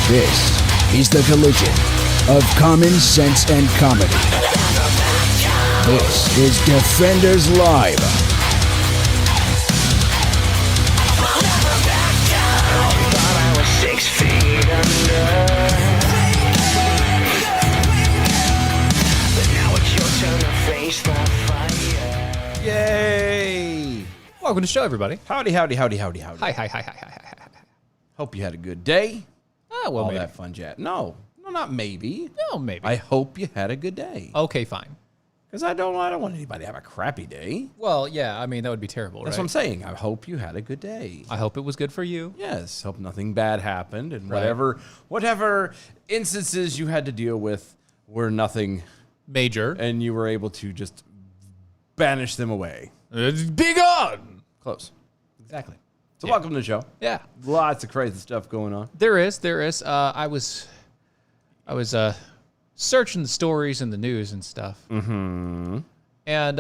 This is the collision of common sense and comedy. This is Defenders Live. Yay! Welcome to the show, everybody. Howdy, howdy, howdy, howdy, howdy. Hi. Hope you had a good day. Oh, well, All maybe. that fun chat. No, not maybe. No, maybe. I hope you had a good day. Okay, fine. Because I don't want anybody to have a crappy day. Well, yeah, I mean, that would be terrible, That's right? what I'm saying. I hope you had a good day. I hope it was good for you. Yes, hope nothing bad happened, and Right. whatever instances you had to deal with were nothing, Major. and you were able to just banish them away. Be gone! Close. Exactly. So Yeah. welcome to the show. Yeah. Lots of crazy stuff going on. There is. I was searching the stories in the news and stuff. Mm-hmm. And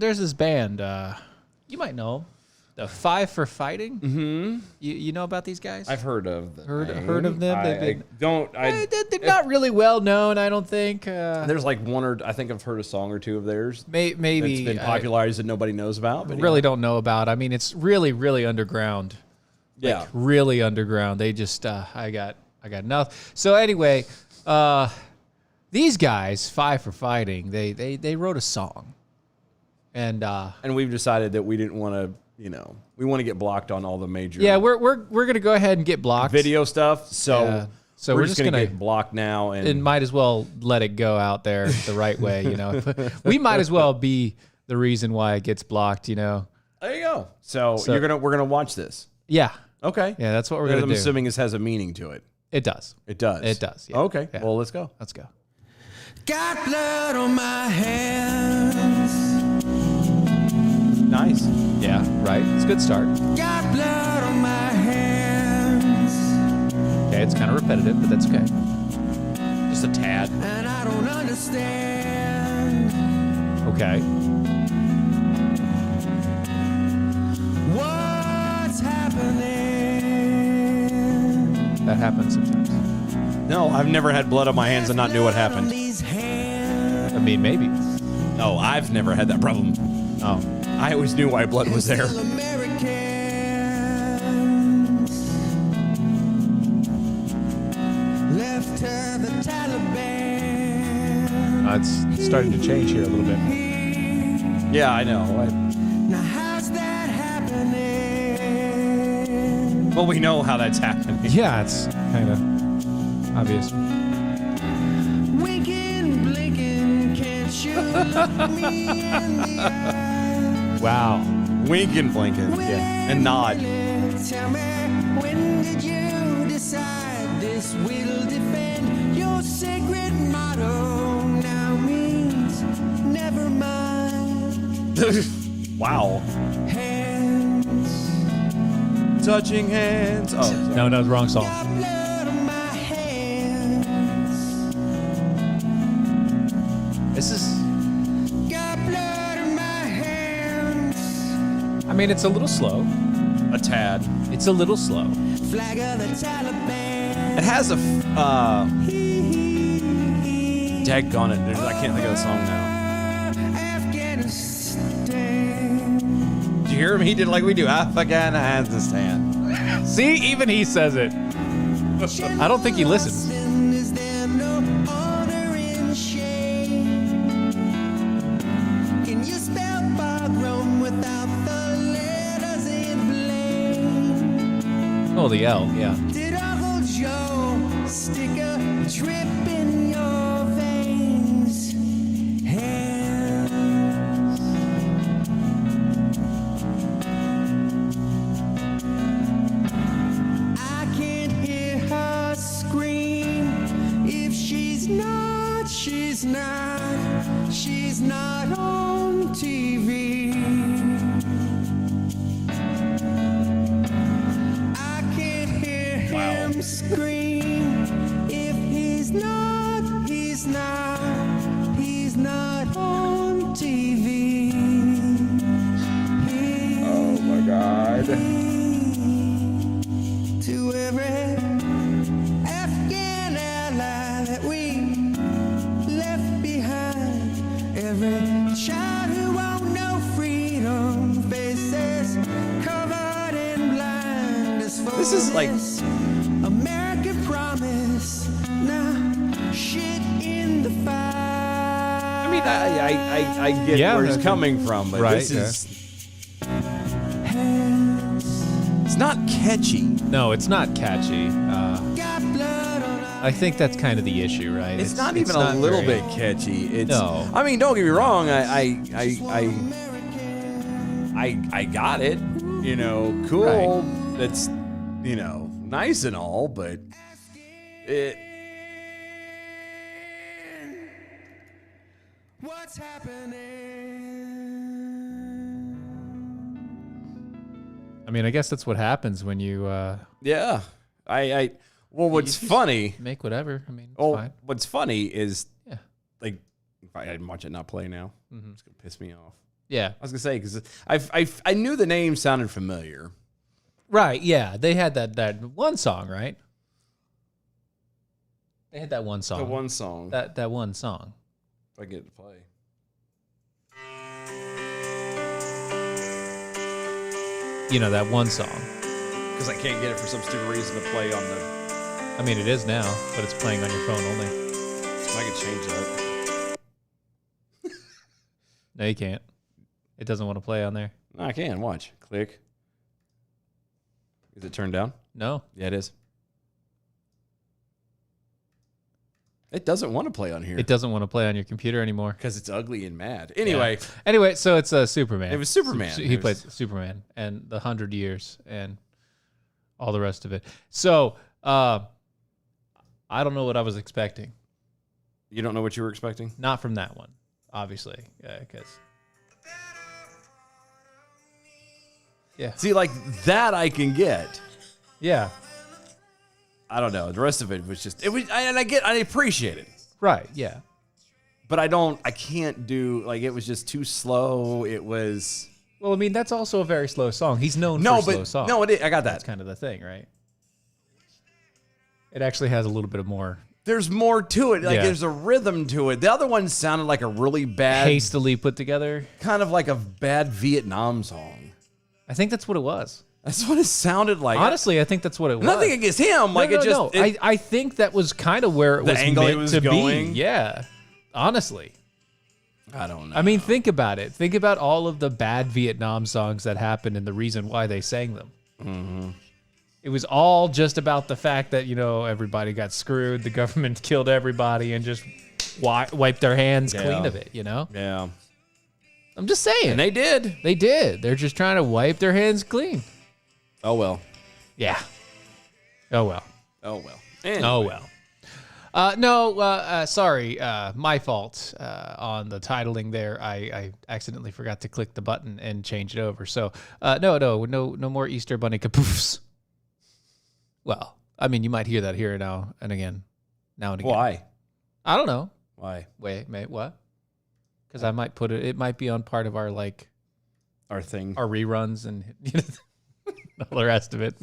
there's this band. You might know 'em. The Five for Fighting. Mm-hmm. You know about these guys? I've heard of them. Heard of them? They're not really well known, I don't think. There's like I think I've heard a song or two of theirs. Maybe It's been popularized that nobody knows about. But really don't know about. I mean, it's really, really underground. Yeah. Really underground. They just I got nothing. So anyway, these guys, Five for Fighting, they wrote a song, and we've decided that we didn't want to, we want to get blocked on all the major we're gonna go ahead and get blocked. video stuff. So Yeah. So we're we're just just gonna gonna- get blocked now, and might as well let it go out there the right way. We might as well be the reason why it gets blocked. there you go. So, So- we're gonna watch this. Yeah, Okay. yeah, that's what we're I'm gonna do. assuming this has a meaning to it. It does. It does. It does, yeah. Okay. Yeah. Well, let's go. Let's go. Got blood on my hands. Nice. Yeah, right. It's a good start. Got blood on my hands. Okay, it's kind of repetitive, but that's okay. Just a tad. And I don't understand Okay. what's happening. That happens sometimes. No, I've never had blood on my hands and not knew what Blood on happened. these hands. I mean, maybe. No, I've never had that problem. Oh. I always knew why blood was there. Still Americans. Left to the Taliban. It's starting to change here a little bit. Yeah, I know. Now how's that happening? Well, we know how that's happening. Yeah, it's kind of obvious. Winking, blinking, can't you look me in the eye? Wow. Wink and blinking. Yeah. And nod. Tell me, when did you decide this will defend your sacred motto? Now means never mind. Wow. Hands, Touching hands. Oh, sorry. No, wrong song. got blood on my hands. This is, Got blood on my hands. I mean, it's a little slow. A tad. It's a little slow. Flag of the Taliban. It has a daggone it, dude. I can't think of the song now. Afghanistan. Did you hear him? He did like we do. Afghanistan. See, even he says it. I don't think he listens. Is there no honor in shame? Can you spell pogrom without the letters in blame? Oh, the L, yeah. Did Uncle Joe stick a drip in your veins? Hands. I can't hear her scream. If she's not, she's not on TV. I can't hear him scream. He's not on TV. Oh my God. To every Afghan ally that we left behind, every child who won't know freedom, faces covered in blindness for This is like- American promise. Now shit in the fire. I mean, I get Yeah, where he's that's- coming from, but right, this is... It's not catchy. No, it's not catchy. Got blood on our I think that's kind of the issue, right? It's not even a little bit catchy. It's, No. I mean, don't get me wrong. I got it. You know, cool. That's, you know, nice and all, but it. What's happening? I mean, I guess that's what happens when you Yeah. Well, what's funny? make whatever. I mean, it's Oh, fine. what's funny is Yeah. like if I watch it not play now, it's gonna piss me off. Yeah. I was gonna say because I knew the name sounded familiar. Right. Yeah. They had that one song, right? They had that one song. The one song. That one song. If I get it to play. You know, that one song. Because I can't get it for some stupid reason to play on the. I mean, it is now, but it's playing on your phone only. I could change that. No, you can't. It doesn't want to play on there. No, I can. Watch. Click. Is it turned down? No. Yeah, it is. It doesn't want to play on here. It doesn't want to play on your computer anymore. Because it's ugly and mad. Anyway. Yeah. Anyway, so it's Superman. It was Superman. He It played was- Superman and the 100 Years and all the rest of it. So I don't know what I was expecting. You don't know what you were expecting? Not from that one, obviously, because yeah, See, like that I can get. yeah, I don't know. The rest of it was just, I appreciate it. right, yeah. But I can't do, like, it was just too slow. It was. Well, I mean, that's also a very slow song. He's known No, for slow but, songs. no, I got that. That's kind of the thing, right? It actually has a little bit of more There's more to it. Like, Yeah. there's a rhythm to it. The other one sounded like a really bad, hastily put together. kind of like a bad Vietnam song. I think that's what it was. That's what it sounded like. Honestly, I think that's what it was. Nothing against him. Like, it just. it- I think that was kind of where it The was angle meant it was to going? be. Yeah, honestly. I don't know. I mean, think about it. Think about all of the bad Vietnam songs that happened and the reason why they sang them. Mm-hmm. It was all just about the fact that, you know, everybody got screwed, the government killed everybody, and just wiped their hands clean of it, you know? Yeah. I'm just saying. And they did. They did. They're just trying to wipe their hands clean. Oh, well. Yeah. Oh, well. Oh, well. Anyway. Oh, well. Sorry, my fault on the titling there. I accidentally forgot to click the button and change it over. So, no more Easter Bunny Kapoofs. Well, I mean, you might hear that here now and again. Why? I don't know. Why? Wait, what? Because I might put it. It might be on part of our Our thing. our reruns and all the rest of it.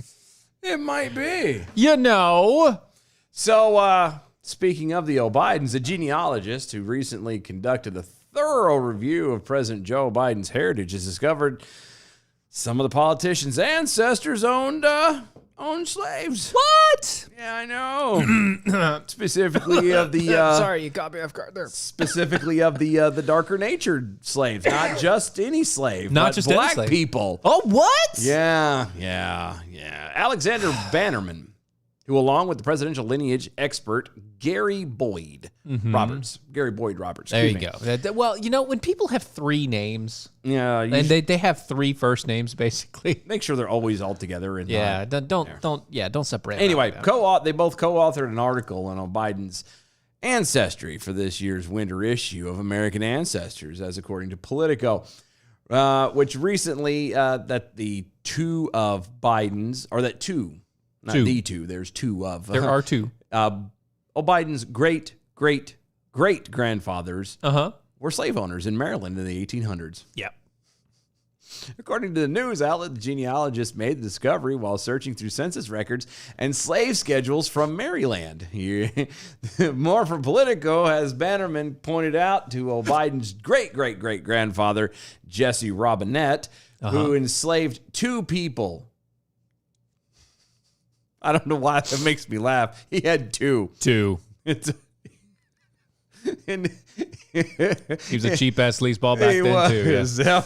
It might be. You know. So, speaking of the Bidens, a genealogist who recently conducted a thorough review of President Joe Biden's heritage has discovered some of the politicians' ancestors owned slaves. What? Yeah, I know. Specifically of the Sorry, you caught me off guard there. specifically of the darker natured slaves, not just any slave, Not but just any black slave. people. Oh, what? Yeah. Alexander Bannerman, who, along with the presidential lineage expert Gary Boyd Roberts. There you go. Well, you know, when people have three names, Yeah, you and should they have three first names, basically. make sure they're always all together. And Yeah, don't separate. Anyway, them out. they both co-authored an article on Biden's ancestry for this year's winter issue of American Ancestors, as according to Politico, which recently that the two of Biden's, or that two, not Two. the two, there's two of. There are two. Biden's great-great-great-grandfathers Uh-huh. were slave owners in Maryland in the 1800s. Yep. According to the news outlet, the genealogist made the discovery while searching through census records and slave schedules from Maryland. More from Politico, as Bannerman pointed out to Biden's great-great-great-grandfather, Jesse Robinette, who enslaved 2 people. I don't know why that makes me laugh. He had 2. 2. And He was a cheap-ass leaseball back then, too. Yeah.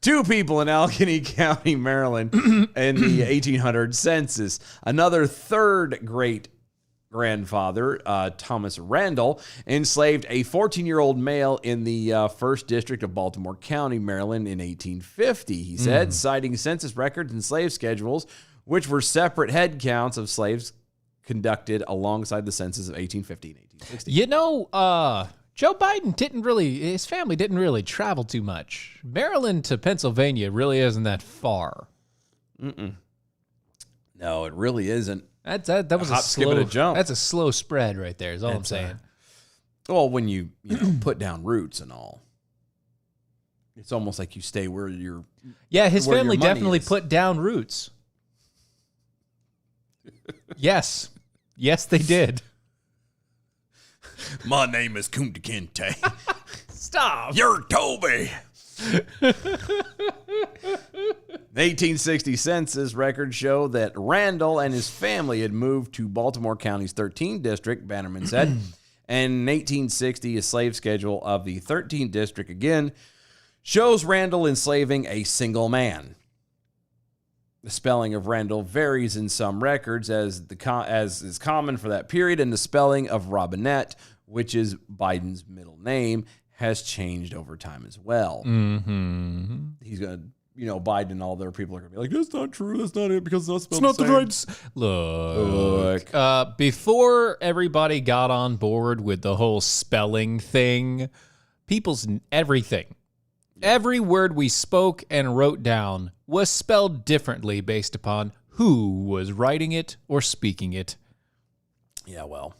2 people in Allegheny County, Maryland, in the 1800 census. Another third great-grandfather, Thomas Randall, enslaved a 14-year-old male in the 1st District of Baltimore County, Maryland, in 1850. He said, citing census records and slave schedules, which were separate head counts of slaves conducted alongside the census of 1850 and 1860. You know, Joe Biden his family didn't really travel too much. Maryland to Pennsylvania really isn't that far. No, it really isn't. That was a hop, skip, and slow a jump. That's a slow spread right there, is all I'm saying. Well, when you know, put down roots and all, it's almost like you stay where you're. Yeah, his where your family money definitely is. put down roots. Yes. Yes, they did. My name is Kunta Kinte. Stop. You're Toby. The 1860 census records show that Randall and his family had moved to Baltimore County's 13th district, Bannerman said. And in 1860, a slave schedule of the 13th district again shows Randall enslaving a single man. The spelling of Randall varies in some records as is common for that period, and the spelling of Robinette, which is Biden's middle name, has changed over time as well. Mm-hmm. He's going to, Biden and all their people are going to be like, that's not true. That's not it because it's not spelled the same. Look. Before everybody got on board with the whole spelling thing, everything. Every word we spoke and wrote down was spelled differently based upon who was writing it or speaking it. Yeah, well,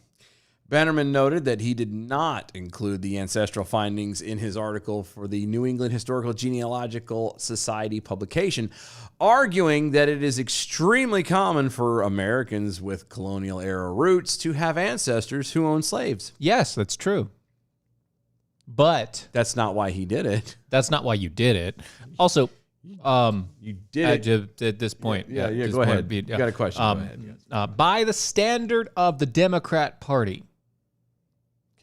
Bannerman noted that he did not include the ancestral findings in his article for the New England Historical Genealogical Society publication, arguing that it is extremely common for Americans with colonial-era roots to have ancestors who owned slaves. Yes, that's true. But that's not why he did it. That's not why you did it. Also, you did it at this point. Yeah. This Go ahead. point, You got a question? Go ahead. Yes. By the standard of the Democrat Party,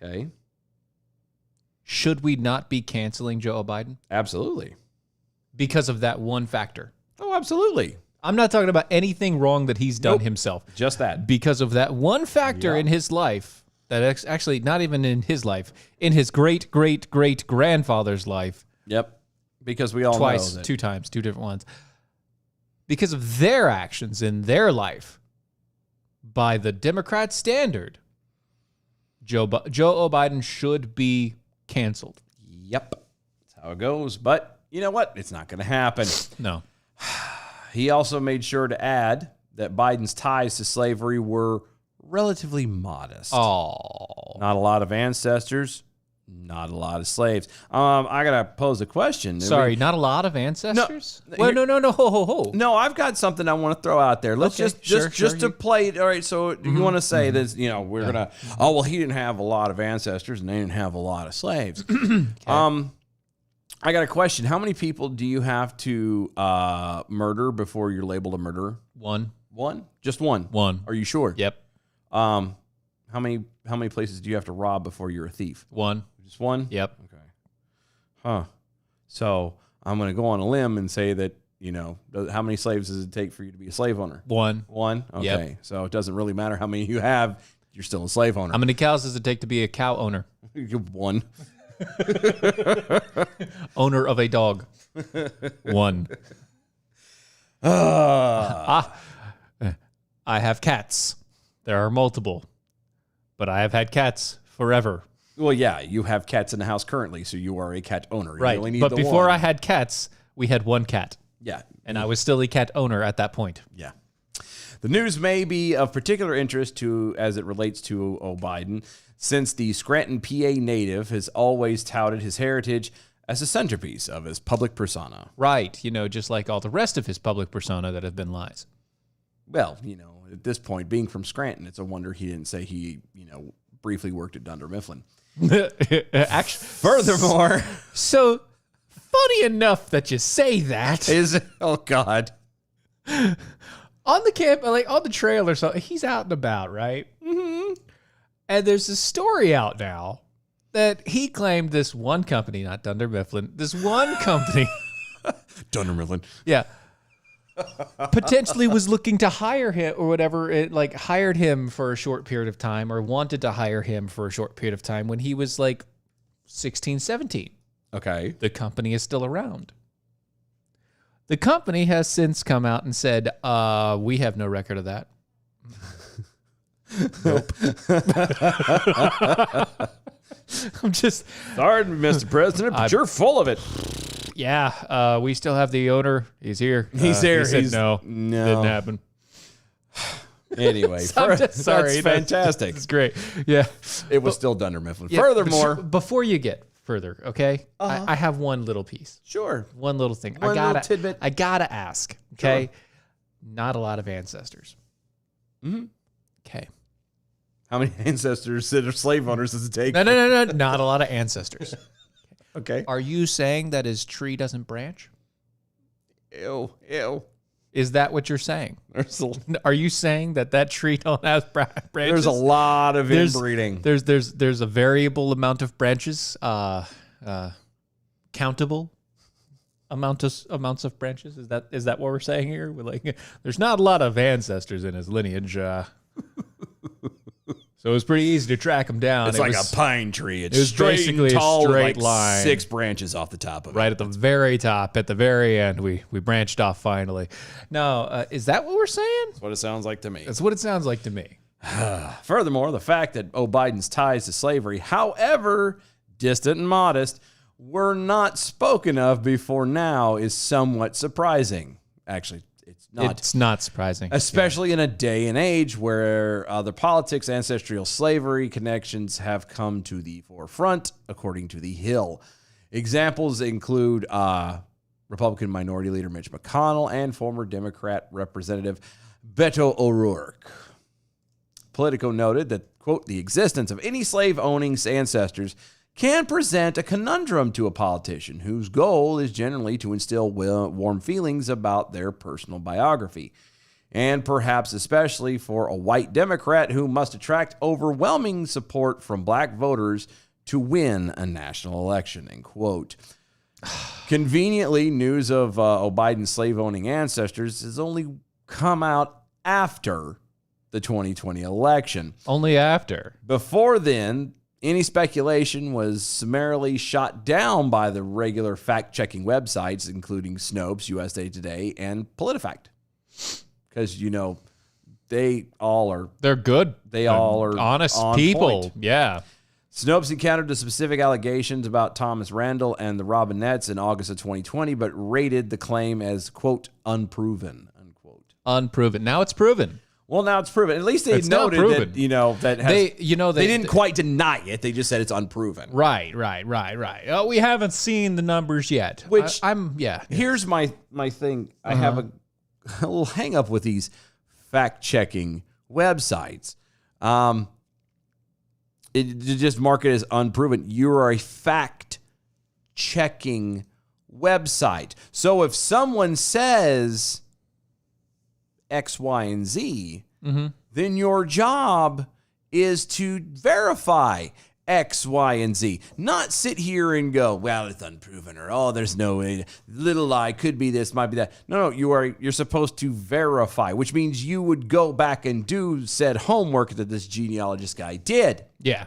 Okay. should we not be canceling Joe Biden Absolutely. because of that one factor? Oh, absolutely. I'm not talking about anything wrong that he's done Nope. himself. Just that. Because of that one factor in his life. That actually not even in his life, in his great-great-great-grandfather's life. Yep. Because we all Twice, know that. 2 times, 2 different ones. Because of their actions in their life, by the Democrat standard, Joe Biden should be canceled. Yep. That's how it goes. But you know what? It's not going to happen. No. He also made sure to add that Biden's ties to slavery were relatively modest. Oh. Not a lot of ancestors, not a lot of slaves. I got to pose a question. Sorry, not a lot of ancestors? No, Well, no, ho. No, I've got something I want to throw out there. Let's Okay, just to play it. All right, so you want to say that, we're going to, he didn't have a lot of ancestors and they didn't have a lot of slaves. I got a question. How many people do you have to murder before you're labeled a murderer? One. One? Just one? One. Are you sure? Yep. How many places do you have to rob before you're a thief? One. Just one? Yep. Okay. Huh. So I'm going to go on a limb and say that, how many slaves does it take for you to be a slave owner? One. One? Okay. Yep. So it doesn't really matter how many you have. You're still a slave owner. How many cows does it take to be a cow owner? One. Owner of a dog. One. I have cats. There are multiple. But I have had cats forever. Well, yeah, you have cats in the house currently, so you are a cat owner. You Right. only need But the before one. I had cats, we had one cat. Yeah. And I was still a cat owner at that point. Yeah. The news may be of particular interest to as it relates to Biden, since the Scranton, PA native has always touted his heritage as a centerpiece of his public persona. Right. Just like all the rest of his public persona that have been lies. Well, at this point, being from Scranton, it's a wonder he didn't say he, briefly worked at Dunder Mifflin. Actually, Furthermore, so funny enough that you say that. oh God. On the camp, like on the trail or something, he's out and about, right? Mm-hmm. And there's a story out now that he claimed this one company, not Dunder Mifflin, this one company, Dunder Mifflin. yeah, potentially was looking to hire him or whatever. It like hired him for a short period of time or wanted to hire him for a short period of time when he was like 16, 17. Okay. The company is still around. The company has since come out and said, we have no record of that. Nope. I'm just... Sorry, Mr. President, but you're full of it. Yeah, we still have the owner. He's here. He's there. He said He's, no. Didn't happen. Anyway, I'm just sorry. that's fantastic. It's great. Yeah. It was still Dunder Mifflin. Yeah, Furthermore, before you get further, okay? I have one little piece. sure. One little thing. One little tidbit. I gotta ask, okay? Sure. Not a lot of ancestors. Mm-hmm. Okay. How many ancestors that are slave owners does it take? No. Not a lot of ancestors. Okay. Are you saying that his tree doesn't branch? Ew. Is that what you're saying? There's Are you saying that tree don't have branches? there's a lot of inbreeding. There's a variable amount of branches, countable amounts of branches. Is that what we're saying here? We're like, there's not a lot of ancestors in his lineage. So it was pretty easy to track him down. It's like a pine tree. It's it was straight basically and tall, a straight with like line. 6 branches off the top of it. Right at the very top, at the very end, we branched off finally. Now, is that what we're saying? That's what it sounds like to me. That's what it sounds like to me. Furthermore, the fact that Biden's ties to slavery, however distant and modest, were not spoken of before now is somewhat surprising. Actually, it's not. It's not surprising. Especially in a day and age where the politics, ancestral slavery connections have come to the forefront, according to The Hill. Examples include Republican Minority Leader Mitch McConnell and former Democrat Representative Beto O'Rourke. Politico noted that, quote, the existence of any slave-owning ancestors can present a conundrum to a politician whose goal is generally to instill warm feelings about their personal biography, and perhaps especially for a white Democrat who must attract overwhelming support from black voters to win a national election, end quote. Conveniently, news of Biden's slave-owning ancestors has only come out after the 2020 election. Only after. Before then, any speculation was summarily shot down by the regular fact-checking websites, including Snopes, USA Today, and PolitiFact. Because, they all are... They're good. They all are honest on people. point. Yeah. Snopes encountered the specific allegations about Thomas Randall and the Robinettes in August of 2020, but rated the claim as, quote, unproven, unquote. Unproven. Now it's proven. Well, now it's proven. At least they It's now noted proven. that They didn't quite deny it. They just said it's unproven. Right. Oh, we haven't seen the numbers yet. Which yeah. Here's my thing. I have a little hang up with these fact-checking websites. It just mark it as unproven. You are a fact-checking website. So if someone says X, Y, and Z, then your job is to verify X, Y, and Z. Not sit here and go, well, it's unproven, or oh, there's no way. Little lie, could be this, might be that. No, you're supposed to verify, which means you would go back and do said homework that this genealogist guy did. Yeah.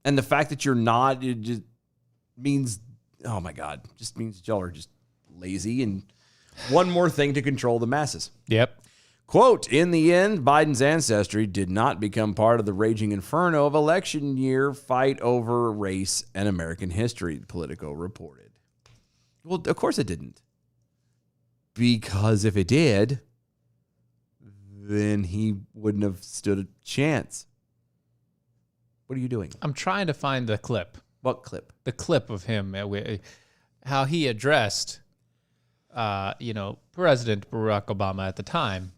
And the fact that you're not, it just means, oh my God, just means y'all are just lazy and one more thing to control the masses. Yep. Quote, in the end, Biden's ancestry did not become part of the raging inferno of election year fight over race and American history, Politico reported. Well, of course it didn't. Because if it did, then he wouldn't have stood a chance. What are you doing? I'm trying to find the clip. What clip? The clip of him, how he addressed, President Barack Obama at the time,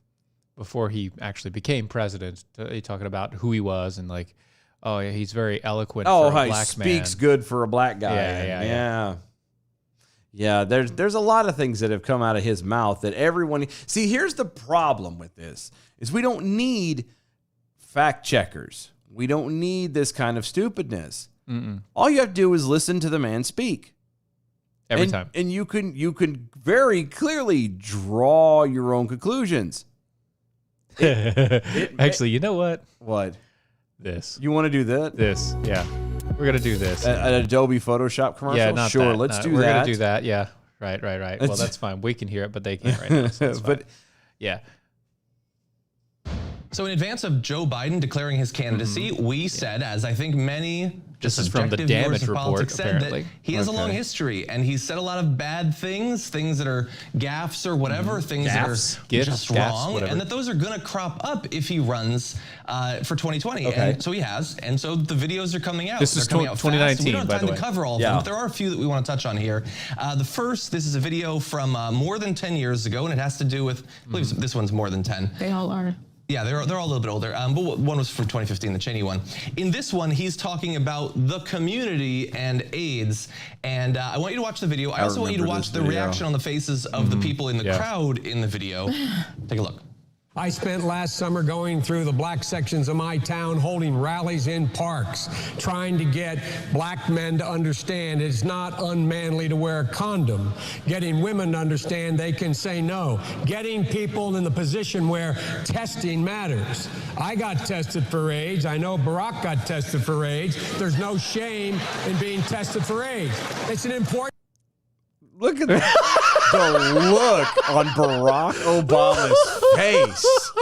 before he actually became president. He talking about who he was and like, oh yeah, he's very eloquent. Oh, for a how he black speaks man. good for a black guy. Yeah, there's a lot of things that have come out of his mouth that everyone see. Here's the problem with this: is we don't need fact checkers. We don't need this kind of stupidness. All you have to do is listen to the man speak. Every time. And you can very clearly draw your own conclusions. Actually, you know what? What? This. You want to do that? This. Yeah. We're going to do this. An Adobe Photoshop commercial? Yeah, not sure, that. let's do We're that. going to do that. Yeah. Right. Well, that's fine. We can hear it, but they can't right now. So that's fine. But yeah. So in advance of Joe Biden declaring his candidacy, we said, as I think many This is from the objective viewers damage of report, politics said, apparently. that he has a long history, and he's said a lot of bad things that are gaffes or whatever, things Gaffes, that are gifs, just gaffes, wrong, whatever. and that those are going to crop up if he runs for 2020. Okay. And so he has, and so the videos are coming out. This They're is coming out fast. 2019, We don't have by time the to way. cover all of them, but there are a few that we want to touch on here. The first, this is a video from more than 10 years ago, and it has to do with, I believe this one's more than 10. They all are. Yeah, they're all a little bit older, but one was from 2015, the Cheney one. In this one, he's talking about the community and AIDS, and I want you to watch the video. I also want you to remember watch this the video. reaction on the faces of the people in the Yeah. crowd in the video. Take a look. I spent last summer going through the black sections of my town, holding rallies in parks, trying to get black men to understand it's not unmanly to wear a condom, getting women to understand they can say no, getting people in the position where testing matters. I got tested for AIDS. I know Barack got tested for AIDS. There's no shame in being tested for AIDS. It's an important... look at the look on Barack Obama's face.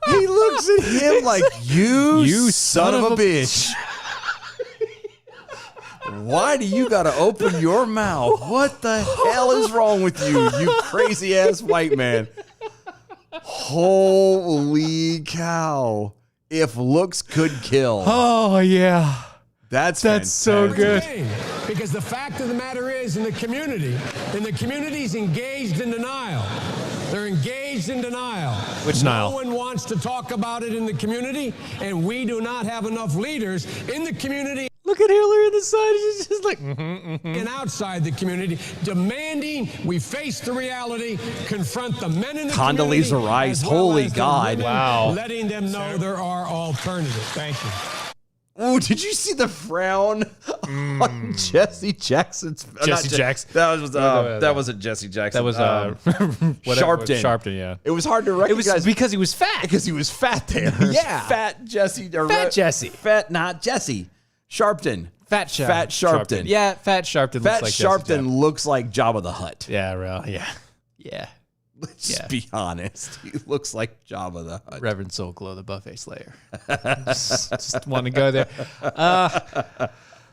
He looks at him like, you son of a bitch. Why do you got to open your mouth? What the hell is wrong with you, you crazy ass white man? Holy cow. If looks could kill. Oh, yeah. That's so good. Because the fact of the matter is, in the community's engaged in denial. They're engaged in denial. Which denial? No one wants to talk about it in the community, and we do not have enough leaders in the community. Look at Hillary on the side. She's just like, And outside the community, demanding we face the reality, confront the men in the community. Condoleezza Rice, as well holy as the God. women, Wow. letting them know there are alternatives. Thank you. Oh, did you see the frown on Jesse Jackson's? Jesse Jackson. That was that wasn't Jesse Jackson. that was Sharpton. Sharpton, yeah. It was hard to It recognize was because he was fat. because he was fat there. Yeah. Fat Jesse. Fat Jesse. Fat, not Jesse. Sharpton. Fat Sharpton. Fat Sharpton. Yeah, Fat Sharpton Fat looks like Jesse Sharpton looks like Jabba the Hutt. Yeah, well, yeah. Yeah. Let's Yeah. be honest. He looks like Jabba the Hutt. Reverend Soul Glow, the buffet slayer. just want to go there.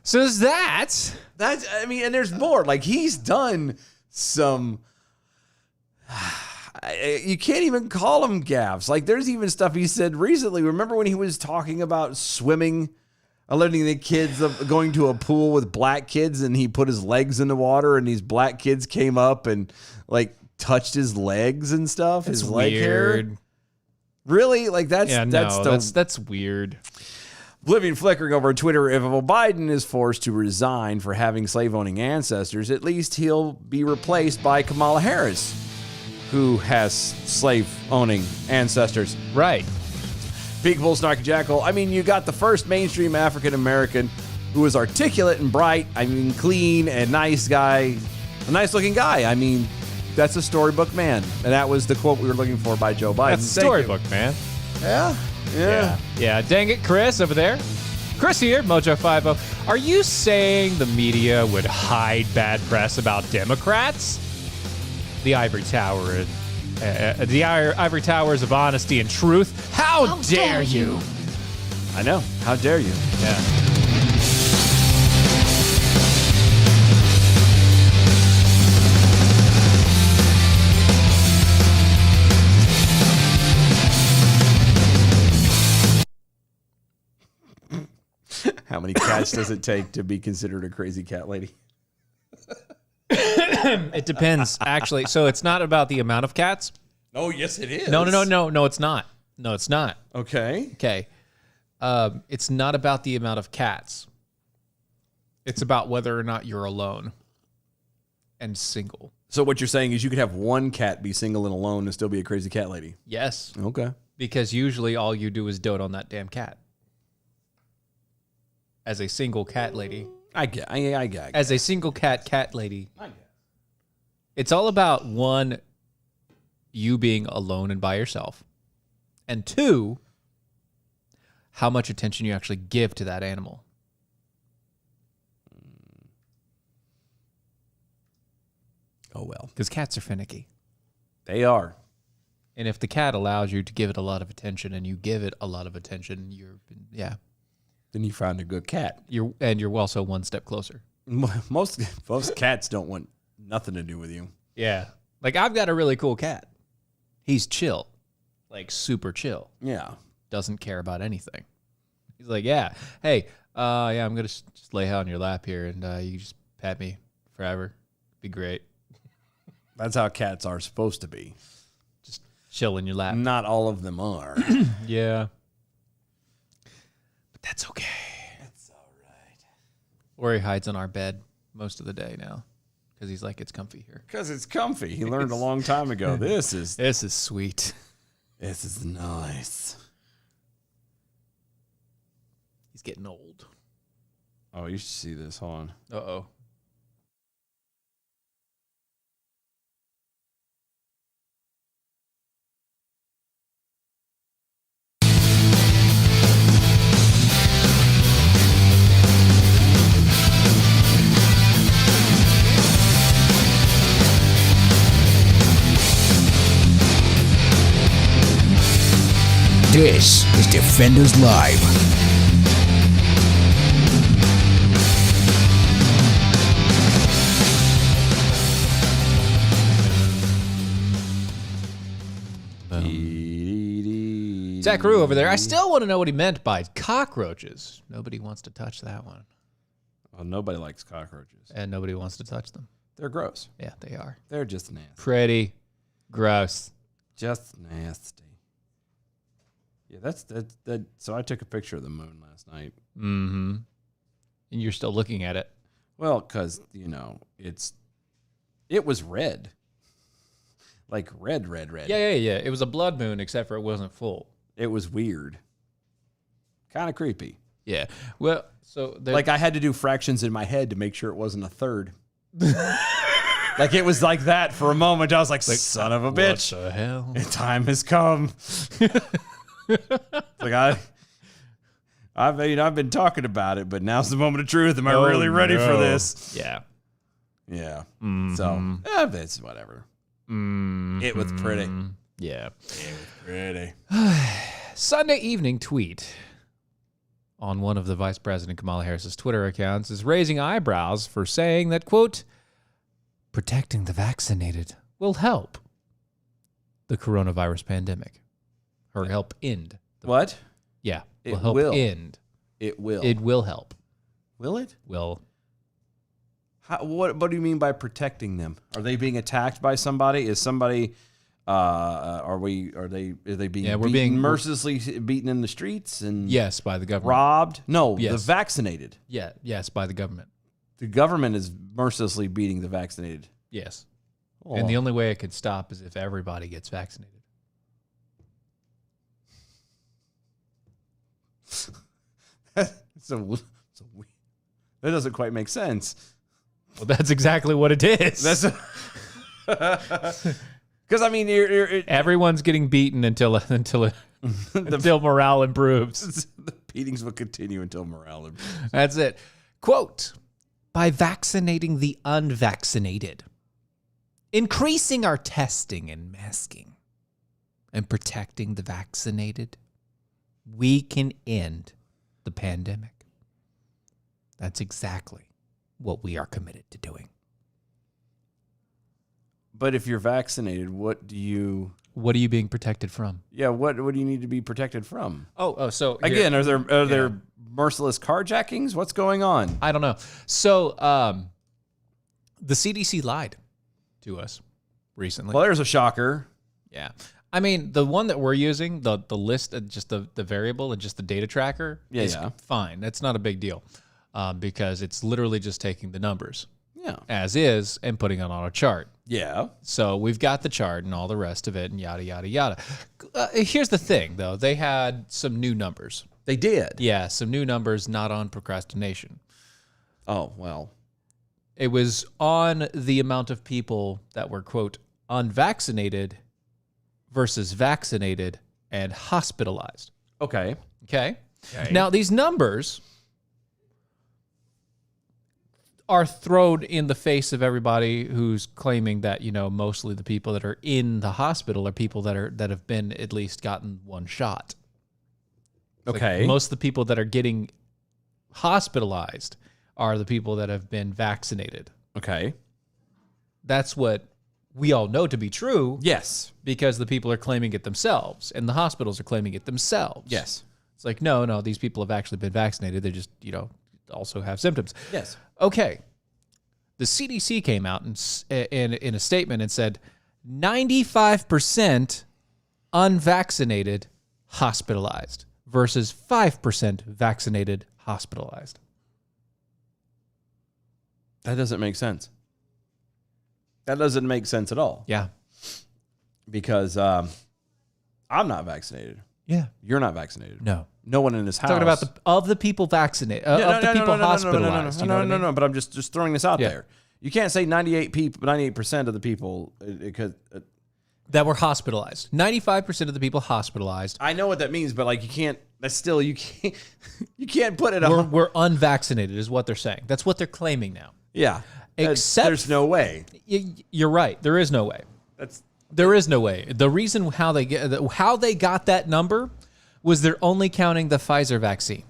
So is that. That's, I mean, and there's more. Like, he's done some. You can't even call them gaffes. Like, there's even stuff he said recently. Remember when he was talking about swimming, letting the kids going to a pool with black kids, and he put his legs in the water, and these black kids came up and like touched his legs and stuff. That's his leg hair. weird. Really? Like that's Yeah, that's weird. Oblivion flickering over Twitter. If Biden is forced to resign for having slave-owning ancestors, at least he'll be replaced by Kamala Harris, who has slave-owning ancestors. Right. Big Bull Snarky Jackal. I mean, you got the first mainstream African-American who was articulate and bright. I mean, clean and nice guy. A nice-looking guy. I mean, that's a storybook man. And that was the quote we were looking for by Joe Biden. That's a storybook, man. Yeah. Yeah. Dang it, Chris over there. Chris here, Mojo50. Are you saying the media would hide bad press about Democrats? The ivory tower, the ivory towers of honesty and truth. How dare you? I know. How dare you? Yeah. How many cats does it take to be considered a crazy cat lady? It depends, actually. So it's not about the amount of cats. Oh, yes, it is. No, it's not. No, it's not. Okay. Okay. It's not about the amount of cats. It's about whether or not you're alone and single. So what you're saying is you could have one cat be single and alone and still be a crazy cat lady. Yes. Okay. Because usually all you do is dote on that damn cat. As a single cat lady. I get. As a single cat lady. I get. It's all about, one, you being alone and by yourself. And two, how much attention you actually give to that animal. Oh, well. Because cats are finicky. They are. And if the cat allows you to give it a lot of attention and you give it a lot of attention, Then you found a good cat. you're also one step closer. Most cats don't want nothing to do with you. Yeah. Like, I've got a really cool cat. He's chill. Like, super chill. Yeah. Doesn't care about anything. He's like, yeah, hey, I'm going to just lay on your lap here and you can just pet me forever. Be great. That's how cats are supposed to be. Just chill in your lap. Not all of them are. Yeah. But that's okay. That's all right. Or he hides on our bed most of the day now because he's like, it's comfy here. Because it's comfy. He learned a long time ago. This is sweet. This is nice. He's getting old. Oh, you should see this. Hold on. Uh-oh. This is Defenders Live. Zach Rue over there. I still want to know what he meant by cockroaches. Nobody wants to touch that one. Well, nobody likes cockroaches. And nobody wants to touch them. They're gross. Yeah, they are. They're just nasty. Pretty gross. Just nasty. Yeah, that's. So I took a picture of the moon last night. Mm-hmm. And you're still looking at it. Well, because, it was red. Like red. Yeah. It was a blood moon, except for it wasn't full. It was weird. Kind of creepy. Yeah. Well, so... Like I had to do fractions in my head to make sure it wasn't a third. Like it was like that for a moment. I was like son of a bitch. What the hell? Time has come. Like I've been talking about it, but now's the moment of truth. Am I really ready for this? Yeah. Yeah. Mm-hmm. So, it's whatever. Mm-hmm. It was pretty. Yeah. It was pretty. Sunday evening tweet on one of the Vice President Kamala Harris's Twitter accounts is raising eyebrows for saying that, quote, protecting the vaccinated will help the coronavirus pandemic. Or help end. What? Yeah. It will help will. end. It will. It will help. Will it? Will. What do you mean by protecting them? Are they being attacked by somebody? Is somebody are they being mercilessly beaten in the streets and yes, by the government. Robbed? No, yes. the vaccinated. Yeah, yes, by the government. The government is mercilessly beating the vaccinated. Yes. Oh. And the only way it could stop is if everybody gets vaccinated. So that doesn't quite make sense. Well, that's exactly what it is. That's because I mean, everyone's getting beaten until morale improves. The beatings will continue until morale improves. That's it. Quote, by vaccinating the unvaccinated, increasing our testing and masking, and protecting the vaccinated, we can end the pandemic. That's exactly what we are committed to doing. But if you're vaccinated, what are you being protected from? Yeah, what do you need to be protected from? So again, are there merciless carjackings? What's going on? I don't know. So the CDC lied to us recently. Well, there's a shocker. Yeah. I mean, the one that we're using, the list, just the variable and just the data tracker is fine. That's not a big deal because it's literally just taking the numbers as is and putting it on a chart. Yeah. So we've got the chart and all the rest of it and yada, yada, yada. Here's the thing, though. They had some new numbers. They did. Yeah, some new numbers not on procrastination. Oh, well. It was on the amount of people that were, quote, unvaccinated versus vaccinated and hospitalized. Okay. Okay. Now, these numbers are thrown in the face of everybody who's claiming that, you know, mostly the people that are in the hospital are people that have been at least gotten one shot. Okay. Like most of the people that are getting hospitalized are the people that have been vaccinated. Okay. That's what we all know to be true. Yes. Because the people are claiming it themselves and the hospitals are claiming it themselves. Yes. It's like, no, these people have actually been vaccinated. They just, you know, also have symptoms. Yes. Okay. The CDC came out in a statement and said 95% unvaccinated hospitalized versus 5% vaccinated hospitalized. That doesn't make sense. That doesn't make sense at all. Yeah. Because I'm not vaccinated. Yeah. You're not vaccinated. No. No one in this house. Talking about the people vaccinated, of the people hospitalized. No, but I'm just throwing this out there. You can't say 98% of the people because that were hospitalized. 95% of the people hospitalized. I know what that means, but like you can't. That's still you can't put it on. We're unvaccinated, is what they're saying. That's what they're claiming now. Yeah. Except there's no way. You're right. There is no way. There is no way. The reason how they got that number was they're only counting the Pfizer vaccine.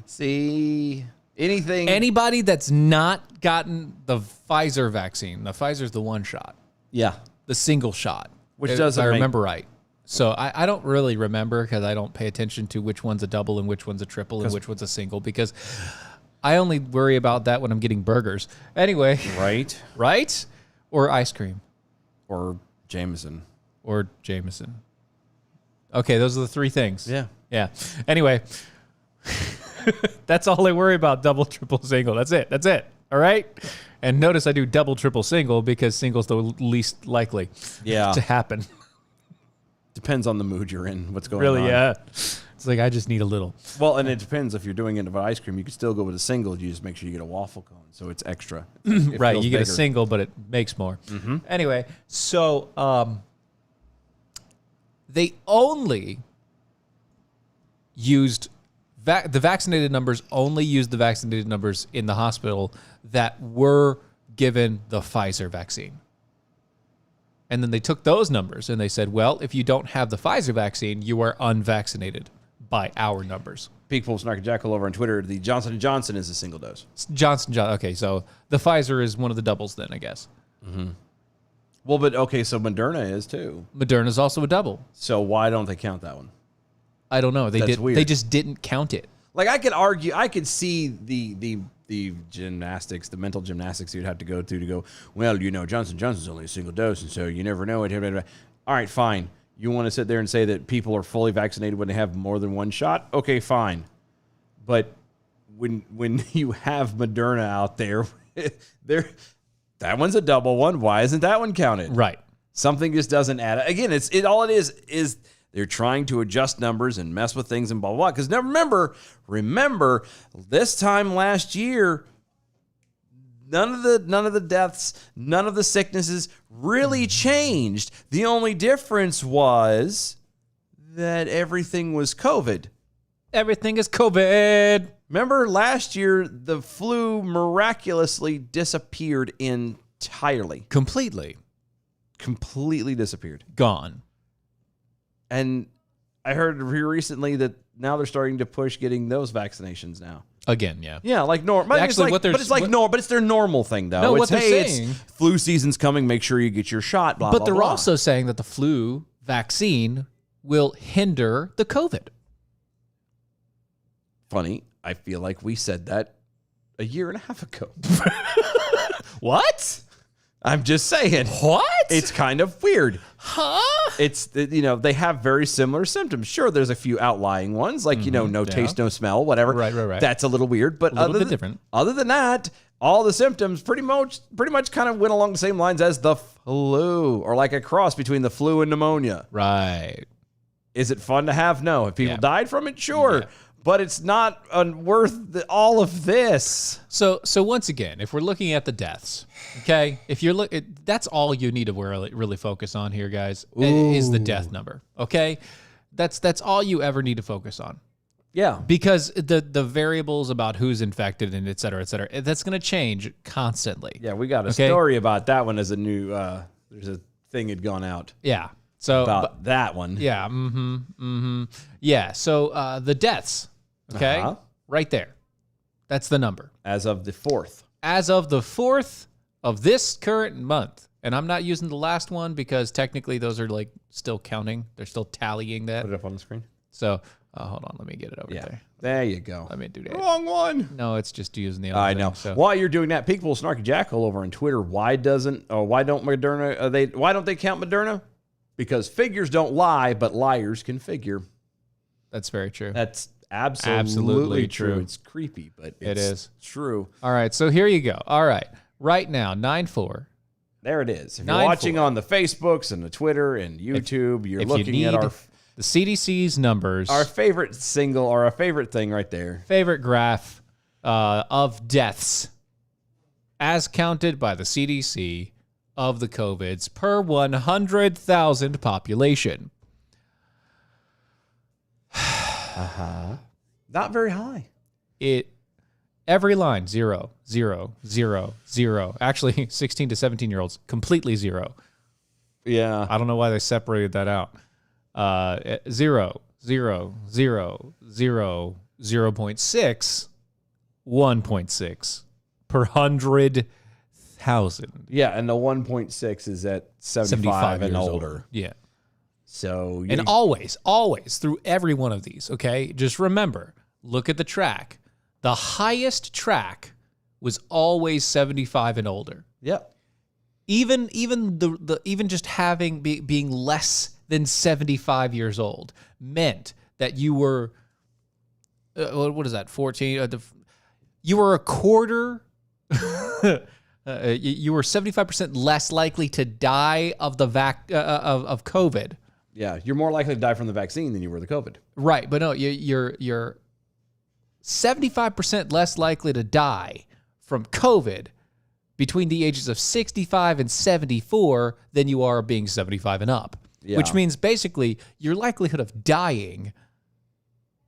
See, anybody that's not gotten the Pfizer vaccine, the Pfizer's the one shot. Yeah. The single shot. Which if doesn't I remember right. So I don't really remember because I don't pay attention to which one's a double and which one's a triple and which one's a single because I only worry about that when I'm getting burgers. Anyway. Right. Right? Or ice cream. Or Jameson. Okay, those are the three things. Yeah. Yeah. Anyway, that's all I worry about, double, triple, single. That's it. All right? And notice I do double, triple, single because single's the least likely to happen. Depends on the mood you're in, what's going on. Really, yeah. It's like I just need a little. Well, and it depends if you're doing it with ice cream. You can still go with a single. You just make sure you get a waffle cone, so it's extra. Right, you get bigger. a single, but it makes more. Mm-hmm. Anyway, so they only used the vaccinated numbers. Only used the vaccinated numbers in the hospital that were given the Pfizer vaccine. And then they took those numbers and they said, well, if you don't have the Pfizer vaccine, you are unvaccinated by our numbers. Peak Pulse Snarky Jackal over on Twitter. The Johnson & Johnson is a single dose. Johnson. Okay, so the Pfizer is one of the doubles then, I guess. Mm-hmm. Well, but okay, so Moderna is too. Moderna's also a double. So why don't they count that one? I don't know. That's weird. They just didn't count it. Like I could argue, I could see the gymnastics, the mental gymnastics you'd have to go through to go, well, you know, Johnson & Johnson's only a single dose, and so you never know it. All right, fine. You want to sit there and say that people are fully vaccinated when they have more than one shot? Okay, fine. But when you have Moderna out there, that one's a double one. Why isn't that one counted? Right. Something just doesn't add up. Again, all it is they're trying to adjust numbers and mess with things and blah, blah, blah. Because now remember, this time last year, none of the deaths, none of the sicknesses really changed. The only difference was that everything was COVID. Everything is COVID. Remember last year, the flu miraculously disappeared entirely. Completely disappeared. Gone. And I heard here recently that now they're starting to push getting those vaccinations now. Again, yeah. Yeah, like normal. Actually, but it's their normal thing though. No, it's, what they're saying, it's flu season's coming. Make sure you get your shot. Blah, but blah, they're blah. also saying that the flu vaccine will hinder the COVID. funny. I feel like we said that a year and a half ago. What? I'm just saying. What? It's kind of weird. Huh? It's, they have very similar symptoms. Sure, there's a few outlying ones, like, no taste, no smell, whatever. Right. That's a little weird, but A little bit different. Other than that, all the symptoms pretty much kind of went along the same lines as the flu, or like a cross between the flu and pneumonia. Right. Is it fun to have? No. Have people Yeah. died from it? Sure. Yeah. But it's not worth all of this. So once again, if we're looking at the deaths, okay, if you're that's all you need to really focus on here, guys, is the death number. Okay, that's all you ever need to focus on. Yeah. Because the variables about who's infected and et cetera, that's going to change constantly. Yeah, we got a story about that one as a new, there's a thing had gone out Yeah. So about that one. yeah. Yeah. So the deaths, okay, right there. That's the number. As of the 4th. As of the 4th of this current month. And I'm not using the last one because technically those are like still counting. They're still tallying that. Put it up on the screen. So hold on. Let me get it over there. There you go. Let me do that. Wrong one. No, it's just using the other I thing, know. So. While you're doing that, Peekable Snarky Jackal over on Twitter, why don't Moderna, why don't they count Moderna? Because figures don't lie, but liars can figure. That's very true. That's absolutely true. It's creepy, but It is true. All right. So here you go. All right. Right now, 9-4. There it is. If you're watching on the Facebooks and the Twitter and YouTube, you're looking at the CDC's numbers. Our favorite single, or our favorite thing right there. Favorite graph of deaths as counted by the CDC of the COVIDs per 100,000 population. Not very high. Every line, 0, 0, 0, 0. Actually, 16 to 17-year-olds, completely 0. Yeah. I don't know why they separated that out. 0, 0, 0, 0, 0.6, 1.6 per 100,000. Yeah, and the 1.6 is at 75 and older. Yeah. So And always through every one of these, okay? Just remember, look at the track. The highest track was always 75 and older. Yep. Even just having being less than 75 years old meant that you were what is that, 14? You were a quarter. You were 75% less likely to die of the of COVID. Yeah, you're more likely to die from the vaccine than you were the COVID. Right, but no, you're 75% less likely to die from COVID between the ages of 65 and 74 than you are being 75 and up. Yeah. Which means basically your likelihood of dying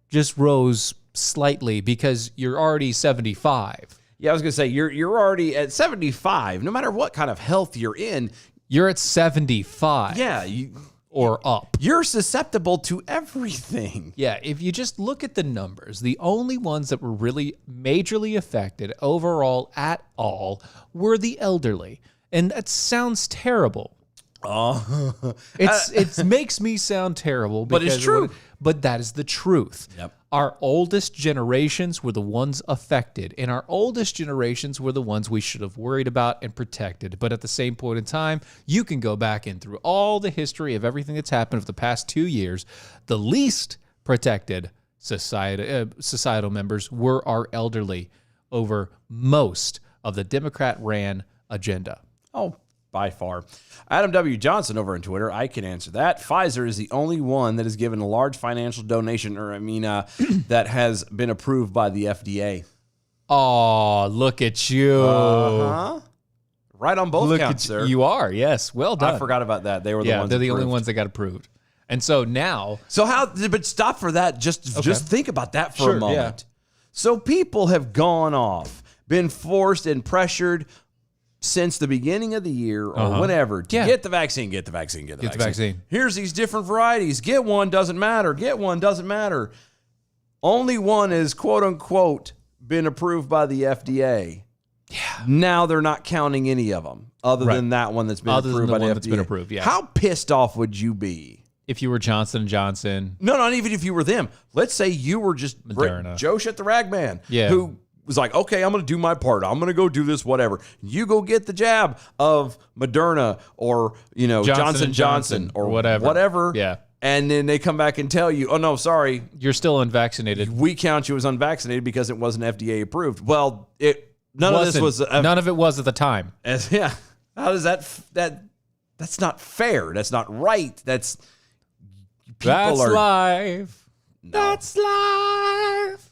just rose slightly because you're already 75. Yeah, I was gonna say you're already at 75. No matter what kind of health you're in, You're at 75. yeah, Or up. you're susceptible to everything. Yeah, if you just look at the numbers, the only ones that were really majorly affected overall at all were the elderly. And that sounds terrible. Oh, It makes me sound terrible. But it's because true. But that is the truth. Yep. Our oldest generations were the ones affected, and our oldest generations were the ones we should have worried about and protected. But at the same point in time, you can go back in through all the history of everything that's happened over the past 2 years. The least protected societal members were our elderly over most of the Democrat-ran agenda. Oh, by far. Adam W. Johnson over on Twitter, I can answer that. Pfizer is the only one that has given a large financial donation, that has been approved by the FDA. Oh, look at you. Uh-huh. Right on both Look counts, at sir. You are, yes. Well done. I forgot about that. They were the ones they're the only approved. ones that got approved. And so now, So but stop for that. Just think about that for Sure, a moment. yeah. So people have gone off, been forced and pressured since the beginning of the year or whenever to get the vaccine, get the vaccine. Here's these different varieties. Get one, doesn't matter. Get one, doesn't matter. Only one is quote unquote been approved by the FDA. Yeah. Now they're not counting any of them other than that one that's been approved by the FDA. That's been approved, yeah. How pissed off would you be If you were Johnson & Johnson. No, not even if you were them. Let's say you were just Moderna. Joe Shit the Ragman, Yeah. who was like, okay, I'm going to do my part. I'm going to go do this, whatever. You go get the jab of Moderna or, Johnson & Johnson or whatever. Yeah. And then they come back and tell you, oh, no, sorry, You're still unvaccinated. we count you as unvaccinated because it wasn't FDA approved. Well, none of this was. None of it was at the time. Yeah. How does that's not fair. That's not right. That's life. No. That's life.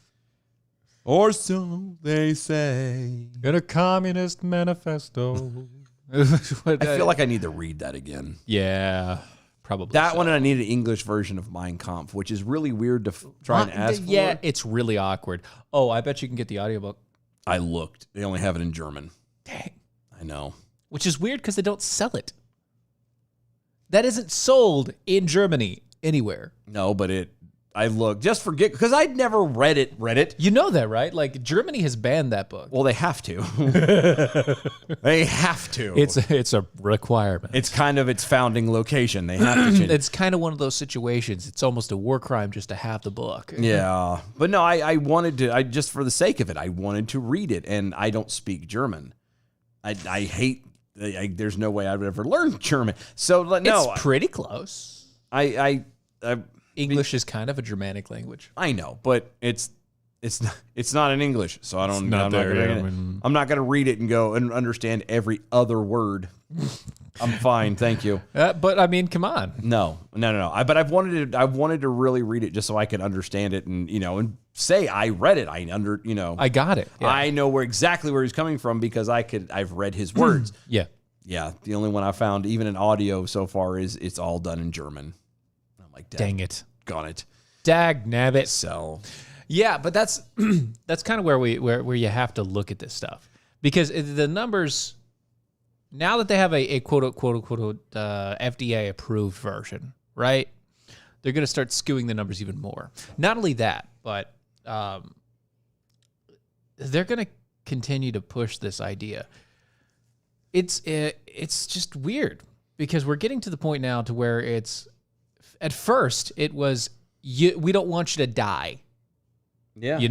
Or so they say. In a communist manifesto. I feel like I need to read that again. Yeah, probably. That one, and I need an English version of Mein Kampf, which is really weird to try and ask for. Yeah, it's really awkward. Oh, I bet you can get the audiobook. I looked. They only have it in German. Dang. I know. Which is weird because they don't sell it. That isn't sold in Germany anywhere. No, but I looked just forget because I'd never read it. You know that, right? Like Germany has banned that book. Well, they have to. They have to. It's a requirement. It's kind of its founding location. They have to change. It's kind of one of those situations. It's almost a war crime just to have the book. Yeah. But no, I wanted to, just for the sake of it, I wanted to read it, and I don't speak German. I hate, there's no way I would ever learn German. So, no. It's pretty close. English is kind of a Germanic language. I know, but it's not in English, so I don't. I'm not going to read it and go and understand every other word. I'm fine, thank you. But I mean, come on. No. But I wanted to really read it just so I could understand it and and say I read it. I got it. Yeah. I know exactly where he's coming from because I've read his words. Yeah. Yeah. The only one I found, even in audio so far, is it's all done in German. I'm like, dang it. Got it. Dag nabbit. So, yeah, but that's kind of where you have to look at this stuff because the numbers now that they have a quote unquote FDA approved version, right? They're going to start skewing the numbers even more. Not only that, but they're going to continue to push this idea. It's just weird because we're getting to the point now to where it's. At first, it was, we don't want you to die. Yeah. We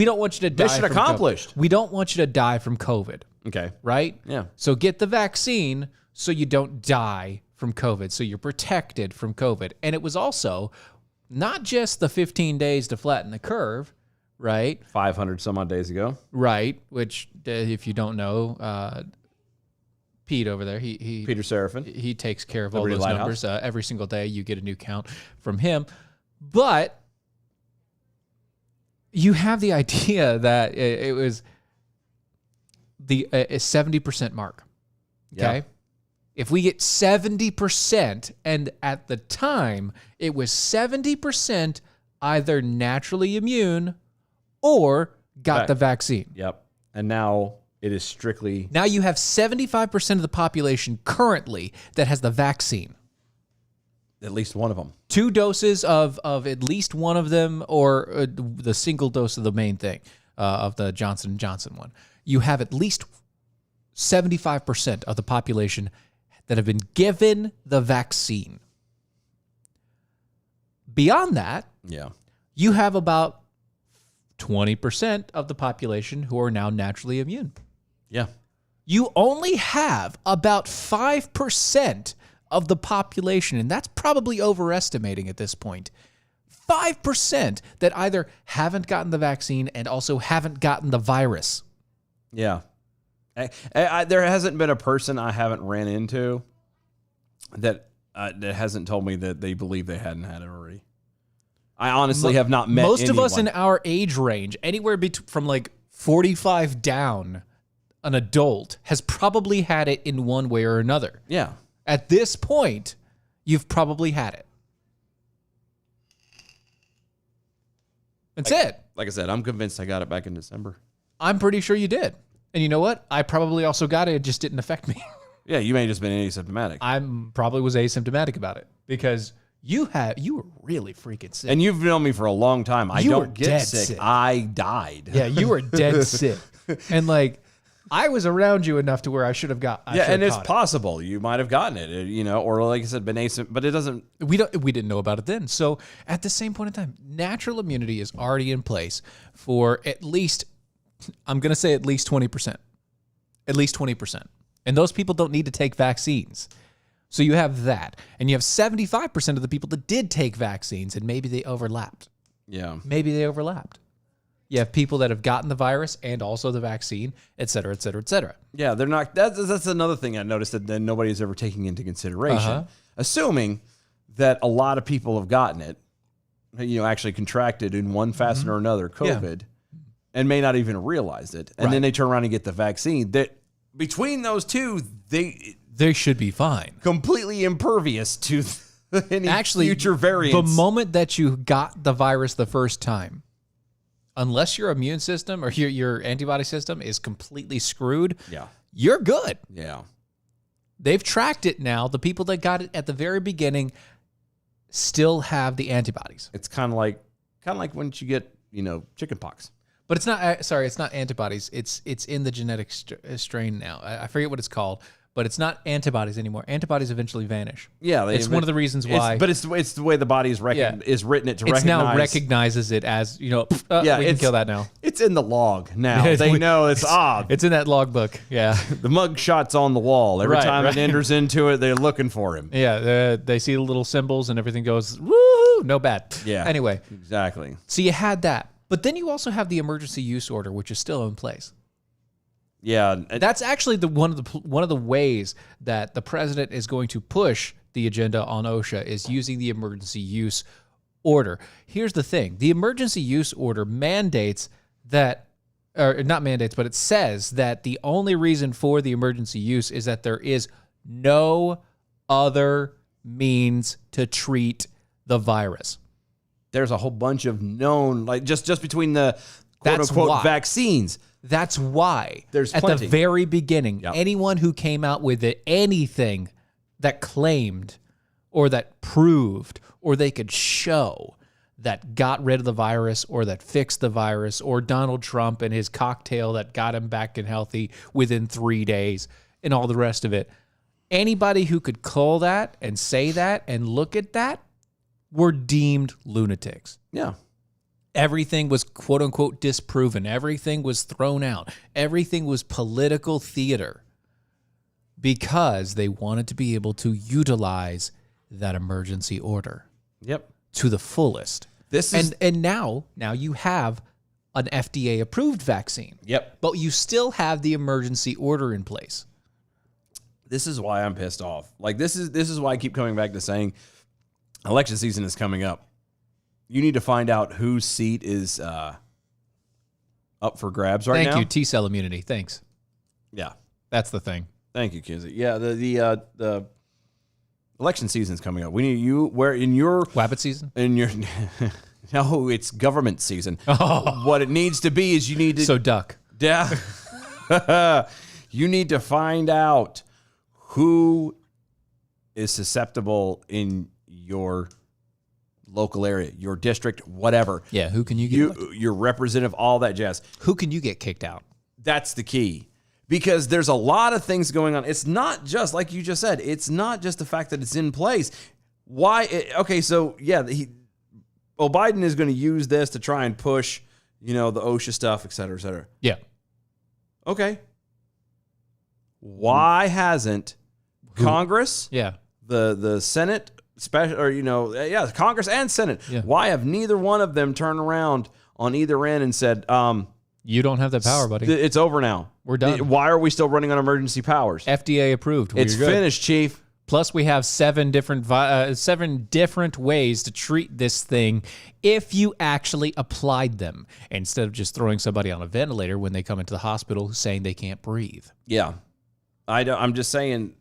don't want you to die. Mission accomplished. COVID. We don't want you to die from COVID. Okay. Right? Yeah. So get the vaccine so you don't die from COVID. So you're protected from COVID. And it was also not just the 15 days to flatten the curve, right? 500 some odd days ago. Right. Which, if you don't know, Pete over there, Peter Seraphin. He takes care of Liberty all those Lighthouse. numbers. Every single day you get a new count from him. But you have the idea that it was the 70% mark. Okay. Yeah. If we get 70%, and at the time it was 70% either naturally immune or got the vaccine. Yep. And now it is strictly. Now you have 75% of the population currently that has the vaccine. At least one of them. 2 doses of at least one of them, or the single dose of the main thing, of the Johnson & Johnson one. You have at least 75% of the population that have been given the vaccine. Beyond that, Yeah. you have about 20% of the population who are now naturally immune. Yeah. You only have about 5% of the population, and that's probably overestimating at this point, 5% that either haven't gotten the vaccine and also haven't gotten the virus. Yeah. There hasn't been a person I haven't ran into that hasn't told me that they believe they hadn't had it already. I honestly have not met most of us anyone. in our age range, anywhere from like 45 down, an adult has probably had it in one way or another. Yeah. At this point, you've probably had it. That's it. Like I said, I'm convinced I got it back in December. I'm pretty sure you did. And you know what? I probably also got it. It just didn't affect me. Yeah, you may have just been asymptomatic. I probably was asymptomatic about it because you were really freaking sick. And you've known me for a long time. I You were don't get dead sick. sick. I died. Yeah, you were dead sick. And like, I was around you enough to where I should have got. And it's possible you might have gotten it, or like I said, been asympt, but it doesn't. We didn't know about it then. So at the same point in time, natural immunity is already in place for at least, I'm going to say at least 20%. At least 20%. And those people don't need to take vaccines. So you have that. And you have 75% of the people that did take vaccines, and maybe they overlapped. Yeah. Maybe they overlapped. You have people that have gotten the virus and also the vaccine, et cetera, et cetera, et cetera. Yeah, they're not. That's another thing I noticed that nobody's ever taking into consideration. Assuming that a lot of people have gotten it, actually contracted in one fashion or another COVID, and may not even realize it, and then they turn around and get the vaccine. That between those two, they should be fine. Completely impervious to any future variants. The moment that you got the virus the first time, unless your immune system or your antibody system is completely screwed, you're good. Yeah. They've tracked it now. The people that got it at the very beginning still have the antibodies. It's kind of like once you get, chicken pox. But it's not, it's not antibodies. It's in the genetic strain now. I forget what it's called. But it's not antibodies anymore. Antibodies eventually vanish. Yeah, it's one of the reasons why. It's the way the body is written it to recognize. It's now recognizes it as we can kill that now. It's in the log now. They know it's odd. It's in that log book. Yeah, the mug shot's on the wall. Every time it enters into it, they're looking for him. Yeah, they see the little symbols and everything goes woo, no bad. Yeah. Anyway, exactly. So you had that, but then you also have the emergency use order, which is still in place. Yeah, that's actually one of the ways that the president is going to push the agenda on OSHA is using the emergency use order. Here's the thing: the emergency use order mandates that, or not mandates, but it says that the only reason for the emergency use is that there is no other means to treat the virus. There's a whole bunch of known, like just between the quote unquote vaccines. That's why there's at plenty. The very beginning, anyone who came out with anything that claimed or that proved or they could show that got rid of the virus or that fixed the virus or Donald Trump and his cocktail that got him back and healthy within 3 days and all the rest of it. Anybody who could call that and say that and look at that were deemed lunatics. Yeah. Everything was quote unquote disproven. Everything was thrown out. Everything was political theater because they wanted to be able to utilize that emergency order. Yep. To the fullest. And now you have an FDA approved vaccine. Yep. But you still have the emergency order in place. This is why I'm pissed off. Like this is why I keep coming back to saying election season is coming up. You need to find out whose seat is up for grabs right now. Thank you, T-cell immunity. Thanks. Yeah. That's the thing. Thank you, Kizzy. Yeah, the election season's coming up. We need you where in your Wabbit season? In your no, it's government season. Oh. What it needs to be is you need to duck. Yeah. You need to find out who is susceptible in your local area, your district, whatever. Yeah, who can you get? Your representative, all that jazz. Who can you get kicked out? That's the key. Because there's a lot of things going on. It's not just, like you just said, it's not just the fact that it's in place. Biden is going to use this to try and push, the OSHA stuff, et cetera, et cetera. Yeah. Okay. Why hasn't Congress, the Senate, Congress and Senate. Yeah. Why have neither one of them turned around on either end and said, you don't have that power, buddy. It's over now. We're done. Why are we still running on emergency powers? FDA approved. It's finished, Chief. Plus, we have seven different ways to treat this thing if you actually applied them, instead of just throwing somebody on a ventilator when they come into the hospital saying they can't breathe. Yeah. I'm just saying,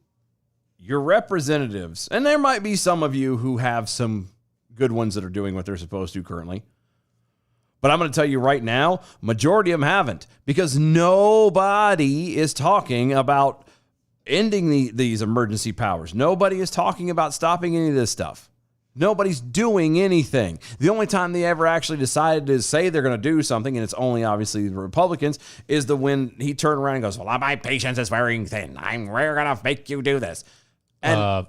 your representatives, and there might be some of you who have some good ones that are doing what they're supposed to currently. But I'm going to tell you right now, majority of them haven't, because nobody is talking about ending these emergency powers. Nobody is talking about stopping any of this stuff. Nobody's doing anything. The only time they ever actually decided to say they're going to do something, and it's only obviously the Republicans, is when he turned around and goes, well, my patience is wearing thin. We're going to make you do this. And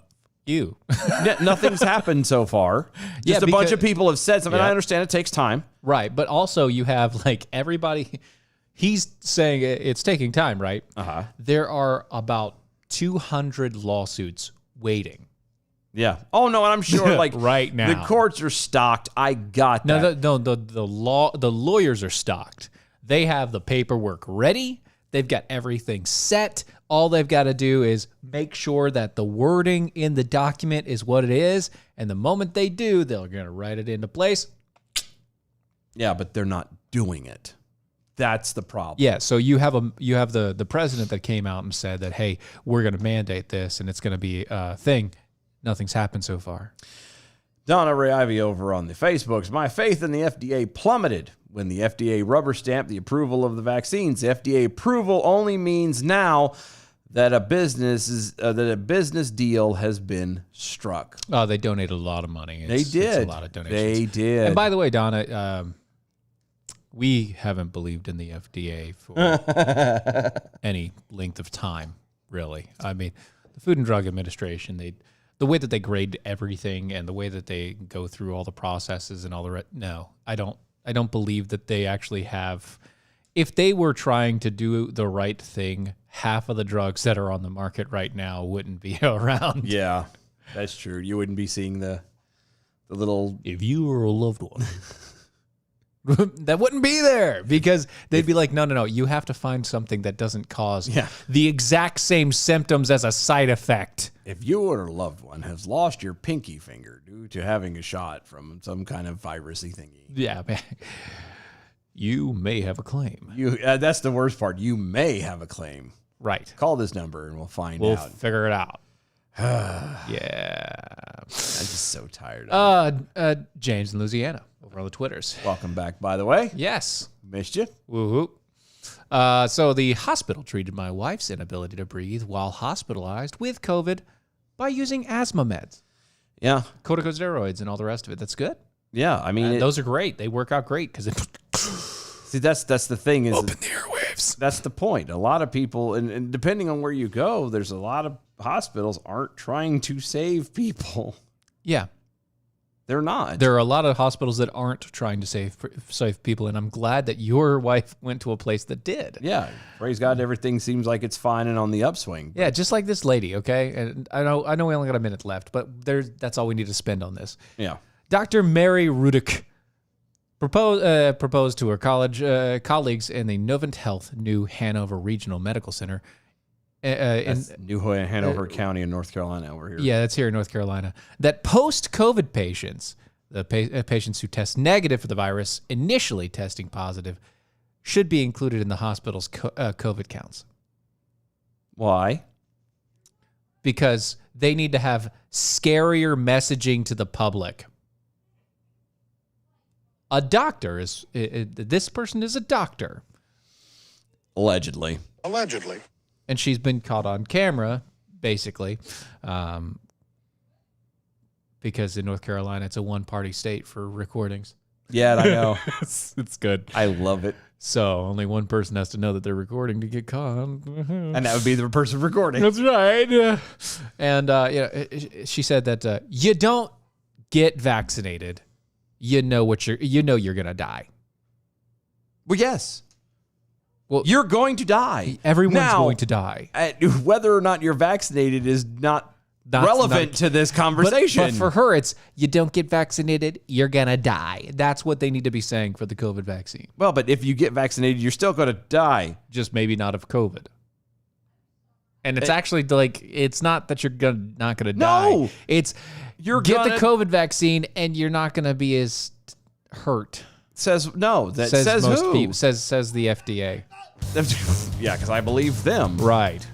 nothing's happened so far. Just a bunch of people have said something. I understand it takes time. Right. But also you have like everybody, he's saying it's taking time, right? Uh-huh. There are about 200 lawsuits waiting. Yeah. Oh no, and I'm sure like right now the courts are stocked. I got that. No, the lawyers are stocked. They have the paperwork ready. They've got everything set. All they've got to do is make sure that the wording in the document is what it is, and the moment they do, they're going to write it into place. Yeah, but they're not doing it. That's the problem. Yeah, so you have the president that came out and said that, hey, we're going to mandate this, and it's going to be a thing. Nothing's happened so far. Donna Ray Ivy over on the Facebooks. My faith in the FDA plummeted when the FDA rubber stamped the approval of the vaccines. FDA approval only means now that a business deal has been struck. Oh, they donated a lot of money. It's a lot of donations. They did. And by the way, Donna, we haven't believed in the FDA for any length of time, really. I mean, the Food and Drug Administration, the way that they grade everything and the way that they go through all the processes and all the rest. No, I don't believe that they actually have. If they were trying to do the right thing, half of the drugs that are on the market right now wouldn't be around. Yeah, that's true. You wouldn't be seeing the little. If you were a loved one, that wouldn't be there because they'd be like, no, you have to find something that doesn't cause the exact same symptoms as a side effect. If you or a loved one has lost your pinky finger due to having a shot from some kind of virusy thingy. Yeah, man. You may have a claim. That's the worst part. You may have a claim. Right. Call this number and we'll find out. We'll figure it out. Yeah. I'm just so tired of it. James in Louisiana over on the Twitters. Welcome back, by the way. Yes. Missed you. Woo-hoo. So the hospital treated my wife's inability to breathe while hospitalized with COVID by using asthma meds. Yeah. Corticosteroids and all the rest of it. That's good. Yeah. I mean, those are great. They work out great because see, that's the thing is open the airwaves. That's the point. A lot of people, and depending on where you go, there's a lot of hospitals aren't trying to save people. Yeah. They're not. There are a lot of hospitals that aren't trying to save people, and I'm glad that your wife went to a place that did. Yeah, praise God, everything seems like it's fine and on the upswing. Yeah, just like this lady, okay? And I know we only got a minute left, but that's all we need to spend on this. Yeah. Dr. Mary Rudick proposed to her colleagues in the Novant Health New Hanover Regional Medical Center. In New Hanover County in North Carolina over here. Yeah, that's here in North Carolina. That post-COVID patients, the patients who test negative for the virus, initially testing positive, should be included in the hospital's COVID counts. Why? Because they need to have scarier messaging to the public. A doctor this person is a doctor. Allegedly. And she's been caught on camera, basically, because in North Carolina, it's a one-party state for recordings. Yeah, I know. It's good. I love it. So only one person has to know that they're recording to get caught. And that would be the person recording. That's right. And she said that you don't get vaccinated. You know you're going to die. Well, yes. Well, you're going to die. Everyone's going to die. Whether or not you're vaccinated is not relevant to this conversation. But for her, it's you don't get vaccinated, you're going to die. That's what they need to be saying for the COVID vaccine. Well, but if you get vaccinated, you're still going to die. Just maybe not of COVID. And it's actually like, it's not that you're not going to die. No. It's the COVID vaccine and you're not going to be as hurt. Says who? Says the FDA. Yeah, because I believe them. Right.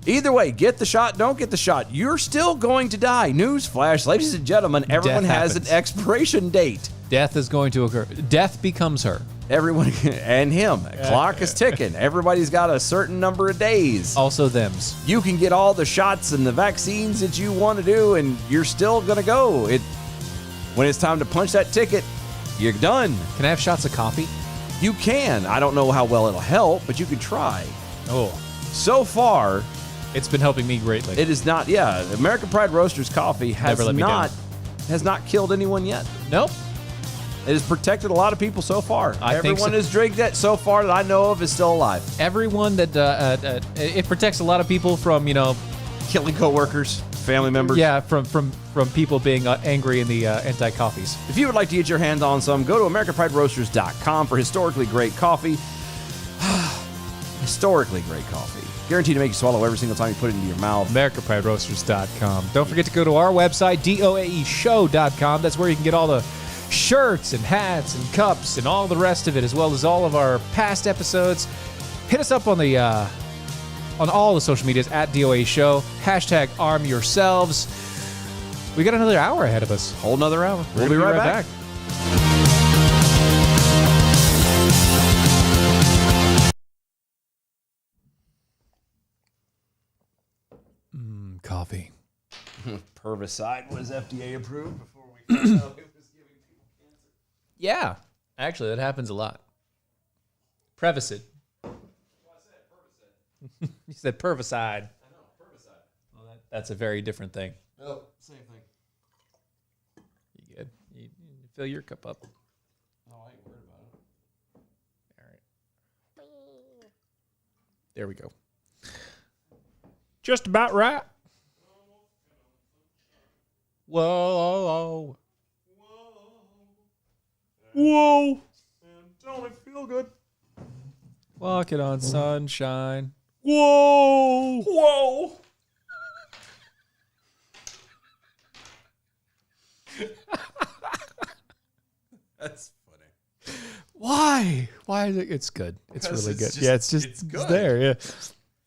Either way, get the shot, don't get the shot. You're still going to die. Newsflash, ladies and gentlemen, everyone has an expiration date. Death is going to occur. Death becomes her. Everyone and him. Clock is ticking. Everybody's got a certain number of days. Also thems. You can get all the shots and the vaccines that you want to do, and you're still going to go. When it's time to punch that ticket, you're done. Can I have shots of coffee? You can. I don't know how well it'll help, but you can try. Oh, So far, it's been helping me greatly. it is not. Yeah, American Pride Roasters coffee has Never let me down. not killed anyone yet. Nope. It has protected a lot of people so far. I think Everyone so. who's drank that so far that I know of is still alive. Everyone that it protects a lot of people from, Killing coworkers, family members. yeah, from people being angry in the anti-coffees. If you would like to get your hands on some, go to AmericanPrideRoasters.com for historically great coffee. Historically great coffee. Guaranteed to make you swallow every single time you put it into your mouth. AmericanPrideRoasters.com. Don't forget to go to our website, DOAEshow.com. That's where you can get all the shirts and hats and cups and all the rest of it, as well as all of our past episodes. Hit us up on the on all the social medias at DOA Show. Hashtag arm yourselves. We got another hour ahead of us. Whole nother hour. We'll be right back. Coffee. Pervicide was FDA approved before we found out it was giving people cancer. Yeah. Actually, that happens a lot. Prevacid. You said pervicide. I know, pervicide. Well, that's a very different thing. Oh, same thing. You good? You fill your cup up. Oh, I ain't worried about it. All right. There we go. Just about right. Whoa. Whoa. And don't it feel good? Walking on sunshine. Whoa. Whoa! That's funny. Why? Why is it? It's good. It's Because really it's good. just- Yeah, it's just it's it's good. there. Yeah,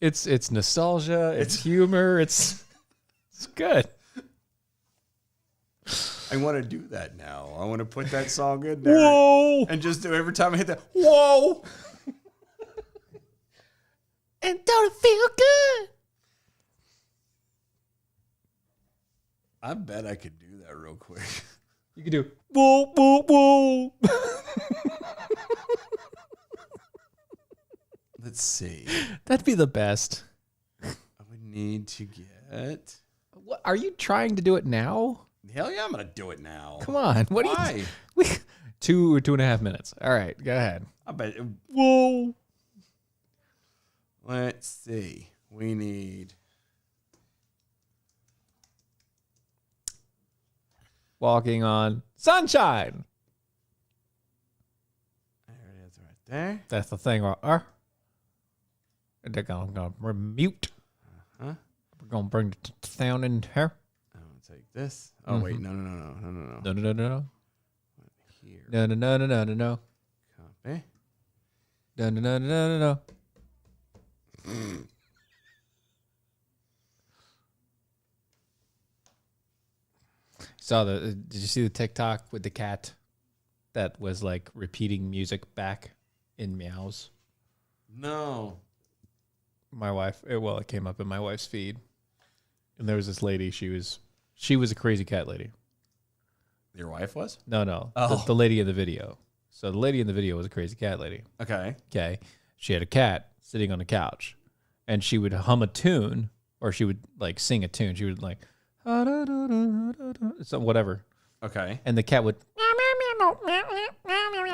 it's nostalgia. It's humor. It's good. I want to do that now. I want to put that song in there. Whoa! And just do every time I hit that, whoa! And don't it feel good? I bet I could do that real quick. You could do whoa, whoa, whoa. Let's see. That'd be the best. I would need to get... What, are you trying to do it now? Hell yeah, I'm going to do it now. Come on. What Why? do you? We, 2.5 minutes. All right, go ahead. I bet... Whoa. Let's see. We need... Walking on sunshine. There it is right there. That's the thing. They're going to mute. Huh? We're going to bring the sound in here. I'm going to take this. Oh, wait. No. No. Here. No. Copy. No. Did you see the TikTok with the cat that was like repeating music back in meows? No. My wife, it came up in my wife's feed, and there was this lady. She was a crazy cat lady. Your wife was? No. Oh. The lady in the video. So the lady in the video was a crazy cat lady. Okay. Okay. She had a cat sitting on the couch, and she would hum a tune, or she would like sing a tune. She would like, so whatever. Okay. And the cat would,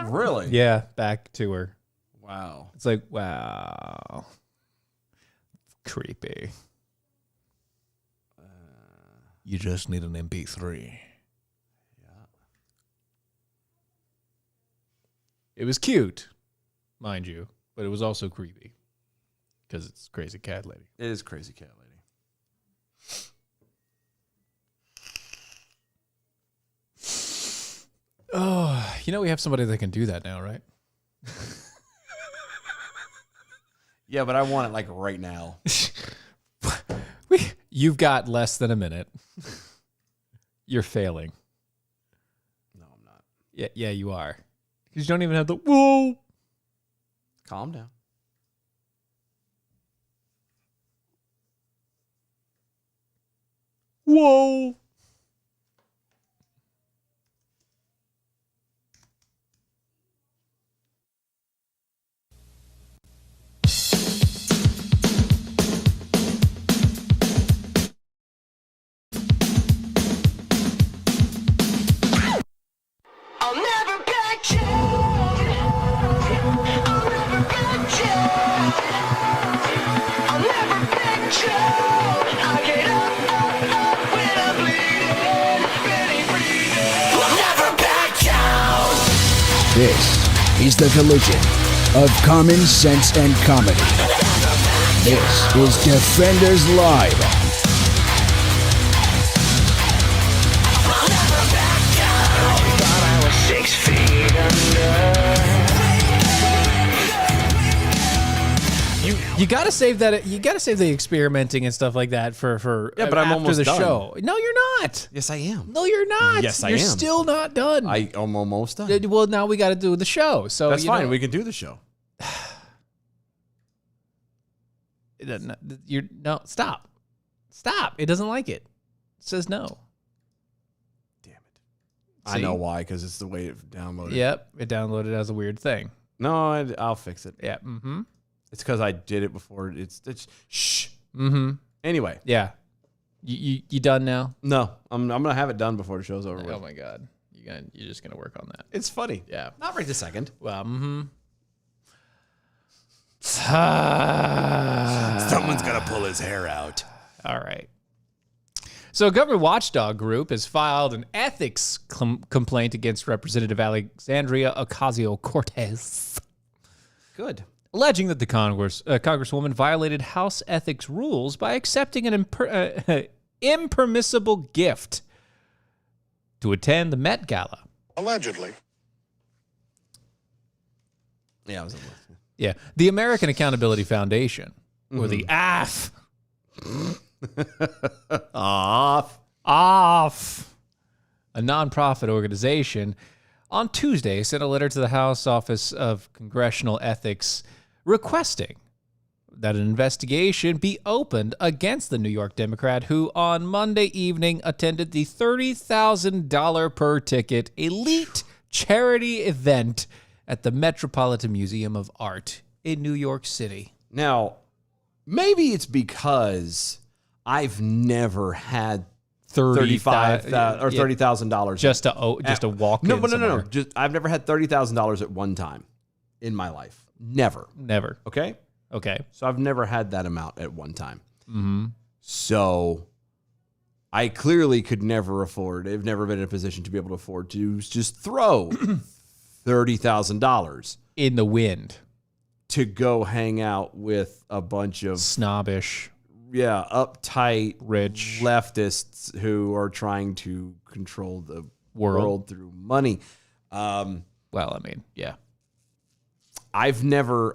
Really? yeah, back to her. Wow. It's like, wow. Creepy. You just need an MP3. Yeah. It was cute, mind you, but it was also creepy because it's crazy cat lady. It is crazy cat lady. Oh, we have somebody that can do that now, right? Yeah, but I want it like right now. You've got less than a minute. You're failing. No, I'm not. Yeah, you are. Because you don't even have the whoa. Calm down. Whoa. This is the collision of common sense and comedy. This is Defenders Live. You gotta save that. You gotta save the experimenting and stuff like that for Yeah, but I'm after almost the done. show. No, you're not. Yes, I am. No, you're not. Yes, I you're am. still not done. I'm almost done. Well, now we got to do the show. So That's you fine. know, We can do the show. You're no. Stop. It doesn't like it. It says no. Damn it. I know why, because it's the way it downloaded. Yep. It downloaded as a weird thing. No, I'll fix it. Yeah. Mm-hmm. It's because I did it before. It's shh. Mm-hmm. Anyway. Yeah. You done now? No, I'm gonna have it done before the show's over with. Oh my God. You're just gonna work on that. It's funny. Yeah. Not right this second. Well. Mm-hmm. Someone's gonna pull his hair out. All right. So a government watchdog group has filed an ethics complaint against Representative Alexandria Ocasio-Cortez, Good. alleging that the Congresswoman violated House ethics rules by accepting an impermissible gift to attend the Met Gala. Allegedly. Yeah, I was. Yeah, the American Accountability Foundation, or the AF. Off. A nonprofit organization, on Tuesday sent a letter to the House Office of Congressional Ethics requesting that an investigation be opened against the New York Democrat who on Monday evening attended the $30,000 per ticket elite charity event at the Metropolitan Museum of Art in New York City. Now, maybe it's because I've never had $30,000 just to walk No, in no. somewhere. Just I've never had $30,000 at one time in my life. Never. Never. Okay. Okay. So I've never had that amount at one time. Mm-hmm. So I clearly could never afford. I've never been in a position to be able to afford to just throw $30,000 In the wind. to go hang out with a bunch of Snobbish. uptight, Rich. leftists who are trying to control the world through money. Well, I mean, yeah. I've never.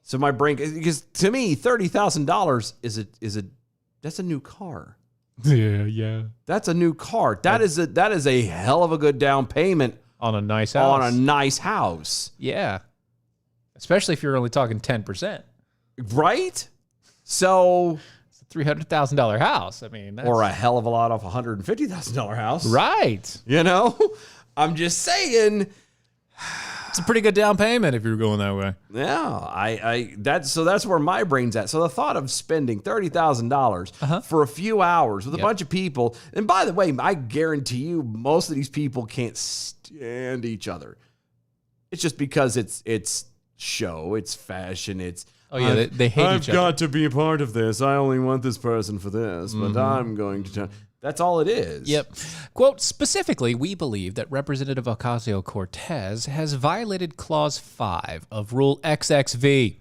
So my brain, because to me, $30,000 that's a new car. Yeah. That's a new car. That is a hell of a good down payment On a nice house. on a nice house, Yeah. Especially if you're only talking 10%. right? So, It's a $300,000 house. I mean, that's or a hell of a lot off a $150,000 house, right. You know, I'm just saying. It's a pretty good down payment if you're going that way. Yeah, that's where my brain's at. So the thought of spending $30,000 for a few hours with a bunch of people, and by the way, I guarantee you, most of these people can't stand each other. It's just because it's show, it's fashion, it's They hate I've each other. got to be a part of this. I only want this person for this, but I'm going to. That's all it is. Yep. Quote, specifically, we believe that Representative Ocasio-Cortez has violated Clause 5 of Rule XXV.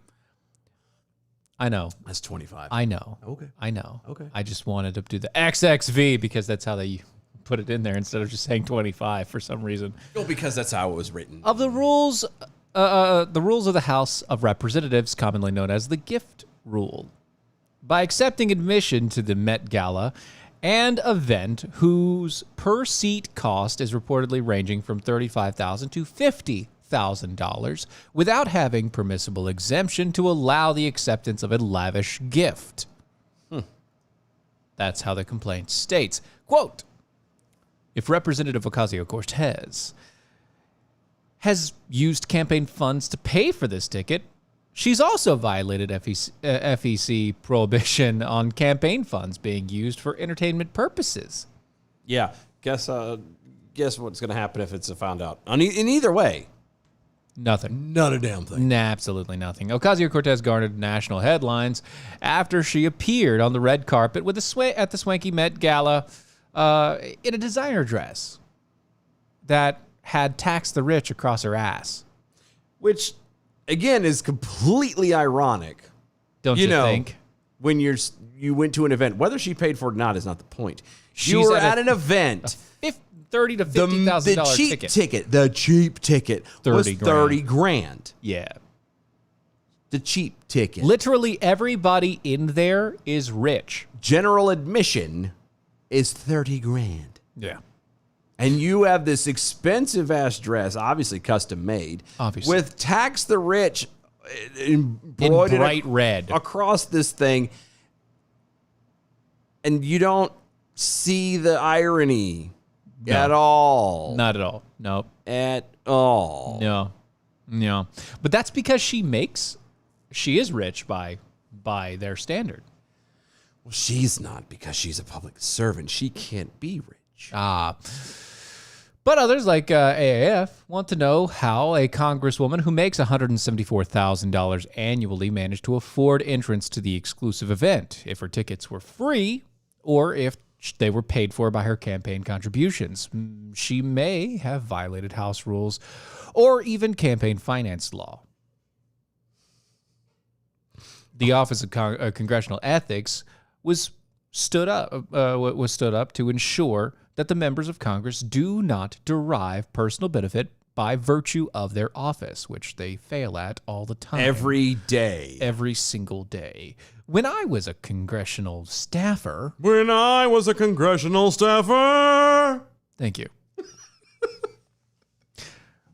I know. That's 25. I know. Okay. I know. Okay. I just wanted to do the XXV because that's how they put it in there instead of just saying 25 for some reason. Well, because that's how it was written. Of the rules of the House of Representatives, commonly known as the gift rule. By accepting admission to the Met Gala, and event whose per-seat cost is reportedly ranging from $35,000 to $50,000 without having permissible exemption to allow the acceptance of a lavish gift. That's how the complaint states. Quote, if Representative Ocasio-Cortez has used campaign funds to pay for this ticket, she's also violated FEC prohibition on campaign funds being used for entertainment purposes. Yeah. Guess what's going to happen if it's found out? In either way. Nothing. Not a damn thing. Nah, absolutely nothing. Ocasio-Cortez garnered national headlines after she appeared on the red carpet with at the swanky Met Gala in a designer dress that had "tax the rich" across her ass. Which, again, is completely ironic. Don't you think? When you went to an event, whether she paid for it or not is not the point. She's You were at at an event. $30,000 to $50,000 The cheap ticket was 30 $30 grand. Yeah. The cheap ticket. Literally everybody in there is rich. General admission is $30 grand. Yeah. And you have this expensive ass dress, obviously custom made, Obviously. with "tax the rich" In embroidered bright red. across this thing, and you don't see the irony at all. Not at all. Nope. At all. No. But that's because she is rich by their standard. Well, she's not, because she's a public servant. She can't be rich. But others, like AAF, want to know how a congresswoman who makes $174,000 annually managed to afford entrance to the exclusive event, if her tickets were free or if they were paid for by her campaign contributions. She may have violated House rules or even campaign finance law. The Office of Congressional Ethics was stood up to ensure that the members of Congress do not derive personal benefit by virtue of their office, which they fail at all the time. Every day. Every single day. When I was a congressional staffer... When I was a congressional staffer... Thank you.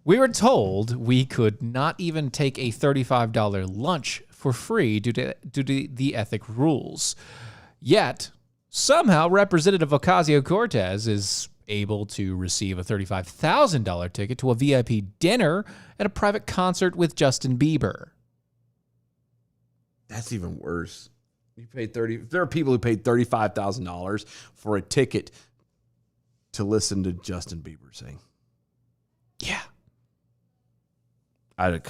We were told we could not even take a $35 lunch for free due to the ethic rules. Yet, somehow Representative Ocasio-Cortez is able to receive a $35,000 ticket to a VIP dinner at a private concert with Justin Bieber. That's even worse. You paid there are people who paid $35,000 for a ticket to listen to Justin Bieber sing. Yeah. I'd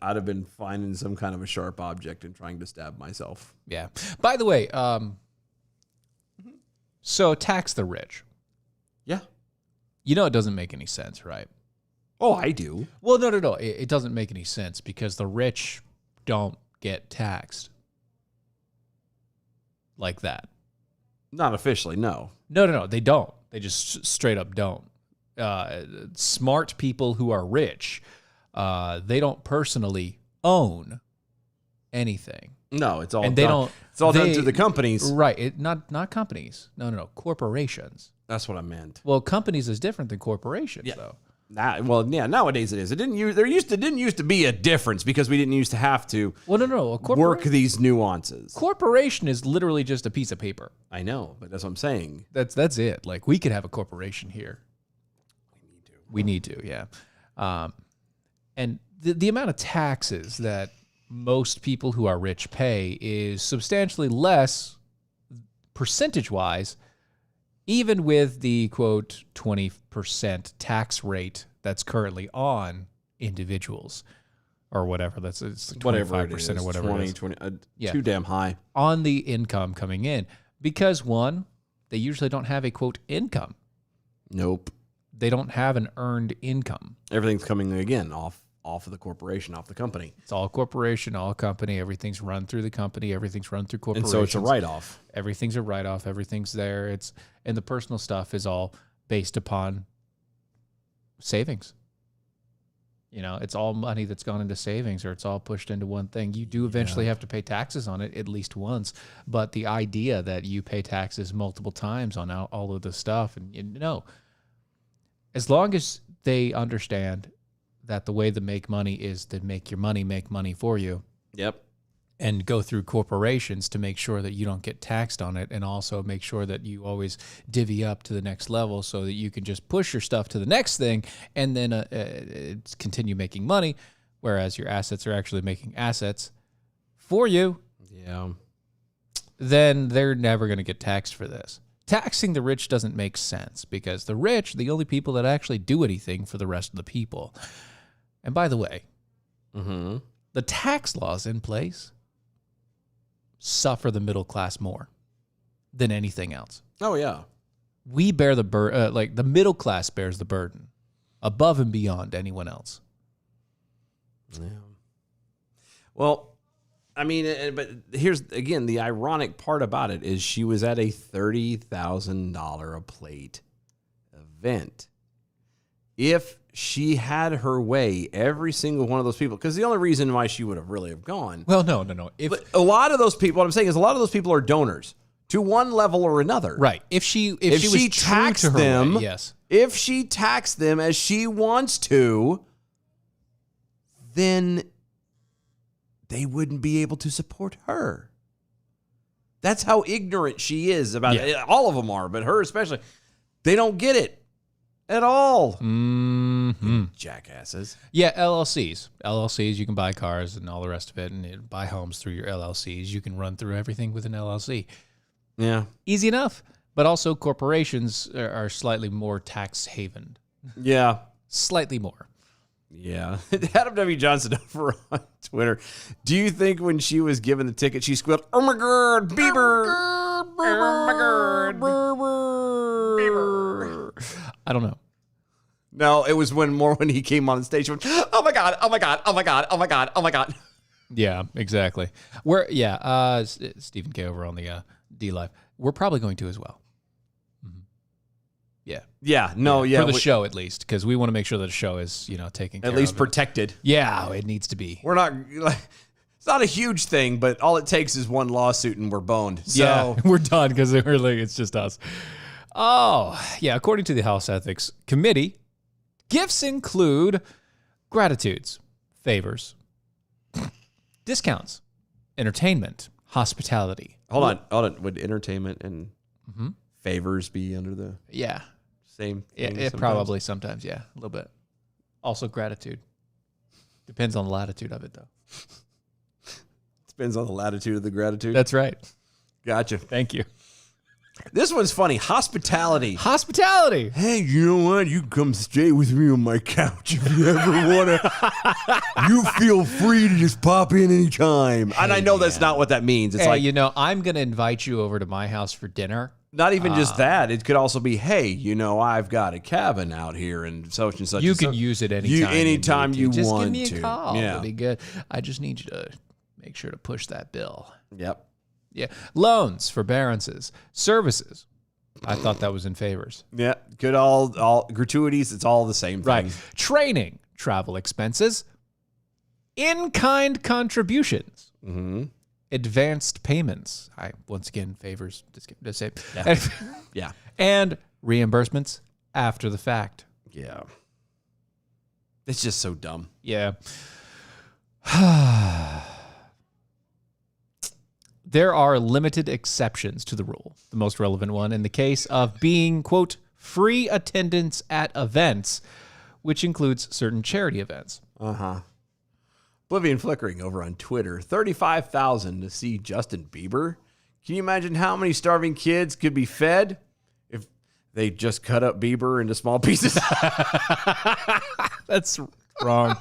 have been finding some kind of a sharp object and trying to stab myself. Yeah. By the way, so tax the rich. Yeah. You know it doesn't make any sense, right? Oh, I do. Well, no. It doesn't make any sense because the rich don't get taxed like that. Not officially, no. No. They don't. They just straight up don't. Smart people who are rich, they don't personally own anything. No, it's all And done. they don't. It's all done through the companies. Right. Not companies. No. Corporations. That's what I meant. Well, companies is different than corporations, Yeah. though. Nowadays it is. It didn't used to be a difference because we didn't used to have to Well, no. A work these nuances. corporation is literally just a piece of paper. I know, but that's what I'm saying. That's it. Like, we could have a corporation here. We need to, yeah. And the amount of taxes that most people who are rich pay is substantially less percentage-wise, even with the, quote, 20% tax rate that's currently on individuals or whatever. It's 25% Whatever it is, or whatever 20, it is. 20, Yeah. too damn high. On the income coming in. Because, one, they usually don't have a, quote, income. Nope. They don't have an earned income. Everything's coming again off of the corporation, off the company. It's all corporation, all company. Everything's run through the company. Everything's run through And corporations. so it's a write-off. Everything's a write-off. Everything's there. And the personal stuff is all based upon savings. You know, it's all money that's gone into savings, or it's all pushed into one thing. You do eventually have to pay taxes on it at least once, but the idea that you pay taxes multiple times on all of this stuff, and as long as they understand that the way to make money is to make your money make money for you. Yep. And go through corporations to make sure that you don't get taxed on it, and also make sure that you always divvy up to the next level so that you can just push your stuff to the next thing and then continue making money, whereas your assets are actually making assets for you. Yeah. Then they're never going to get taxed for this. Taxing the rich doesn't make sense because the rich are the only people that actually do anything for the rest of the people. And by the way, The tax laws in place suffer the middle class more than anything else. Oh, yeah. We bear the burden, like the middle class bears the burden above and beyond anyone else. Yeah. Well, I mean, but here's, again, the ironic part about it is she was at a $30,000 a plate event. If she had her way, every single one of those people, because the only reason why she would have really have gone. Well, no. If But a lot of those people, what I'm saying is a lot of those people are donors to one level or another. right, if she was taxed true to her them, way, yes, if she taxed them as she wants to, then they wouldn't be able to support her. That's how ignorant she is about it. All of them are, but her especially. They don't get it at all. Jackasses. Yeah, LLCs. You can buy cars and all the rest of it, and buy homes through your LLCs. You can run through everything with an LLC. Yeah. Easy enough. But also corporations are slightly more tax havened. Yeah. Slightly more. Yeah. Adam W. Johnson over on Twitter. Do you think when she was given the ticket, she squealed, "Oh my God, Bieber! Oh my God, Bieber!" I don't know. No, it was when he came on the stage. She went, "Oh my God, oh my God, oh my God, oh my God, oh my God." Yeah, exactly. Stephen K over on the D Live. We're probably going to as well. Yeah. Yeah. No. Yeah. For the show, at least, because we want to make sure that the show is, taken care of. At least protected. Yeah, it needs to be. We're not. It's not a huge thing, but all it takes is one lawsuit and we're boned. So Yeah, we're done because it's just us. Oh, yeah. According to the House Ethics Committee, gifts include gratitudes, favors, discounts, entertainment, hospitality. hold on. Would entertainment and favors be under the Yeah. same Yeah, thing it sometimes? probably sometimes, yeah, a little bit. Also gratitude. Depends on the latitude of it, though. Depends on the latitude of the gratitude. That's right. Gotcha. Thank you. This one's funny. Hospitality. Hospitality. Hey, you know what? You come stay with me on my couch if you ever want to. You feel free to just pop in anytime. And I know that's not what that means. It's Hey, like, I'm going to invite you over to my house for dinner. not even just that. It could also be, hey, I've got a cabin out here and such and such. You and can such. use it anytime. Anytime you just want give me to. a call. Yeah. It'll be good. I just need you to make sure to push that bill. Yep. Yeah. Loans, forbearances, services. I thought that was in favors. Yeah. Good. All gratuities. It's all the same thing. Right. Training, travel expenses, in-kind contributions, advanced payments. Once again, favors. The same. Yeah. Yeah. And reimbursements after the fact. Yeah. It's just so dumb. Yeah. There are limited exceptions to the rule. The most relevant one in the case of being, quote, free attendance at events, which includes certain charity events. Oblivion Flickering over on Twitter. 35,000 to see Justin Bieber. Can you imagine how many starving kids could be fed if they just cut up Bieber into small pieces? That's wrong.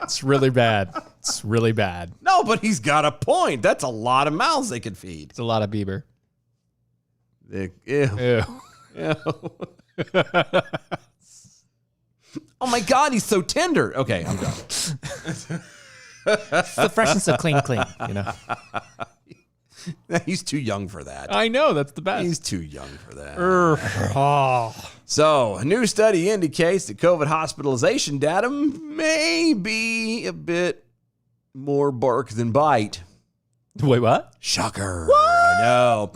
It's really bad. It's really bad. No, but he's got a point. That's a lot of mouths they could feed. It's a lot of Bieber. Ew. Ew. Ew. Oh my God, he's so tender. Okay, I'm done. It's the fresh and so clean. He's too young for that. I know, that's the best. He's too young for that. So, a new study indicates that COVID hospitalization data may be a bit more bark than bite. Wait, what? Shocker. I know.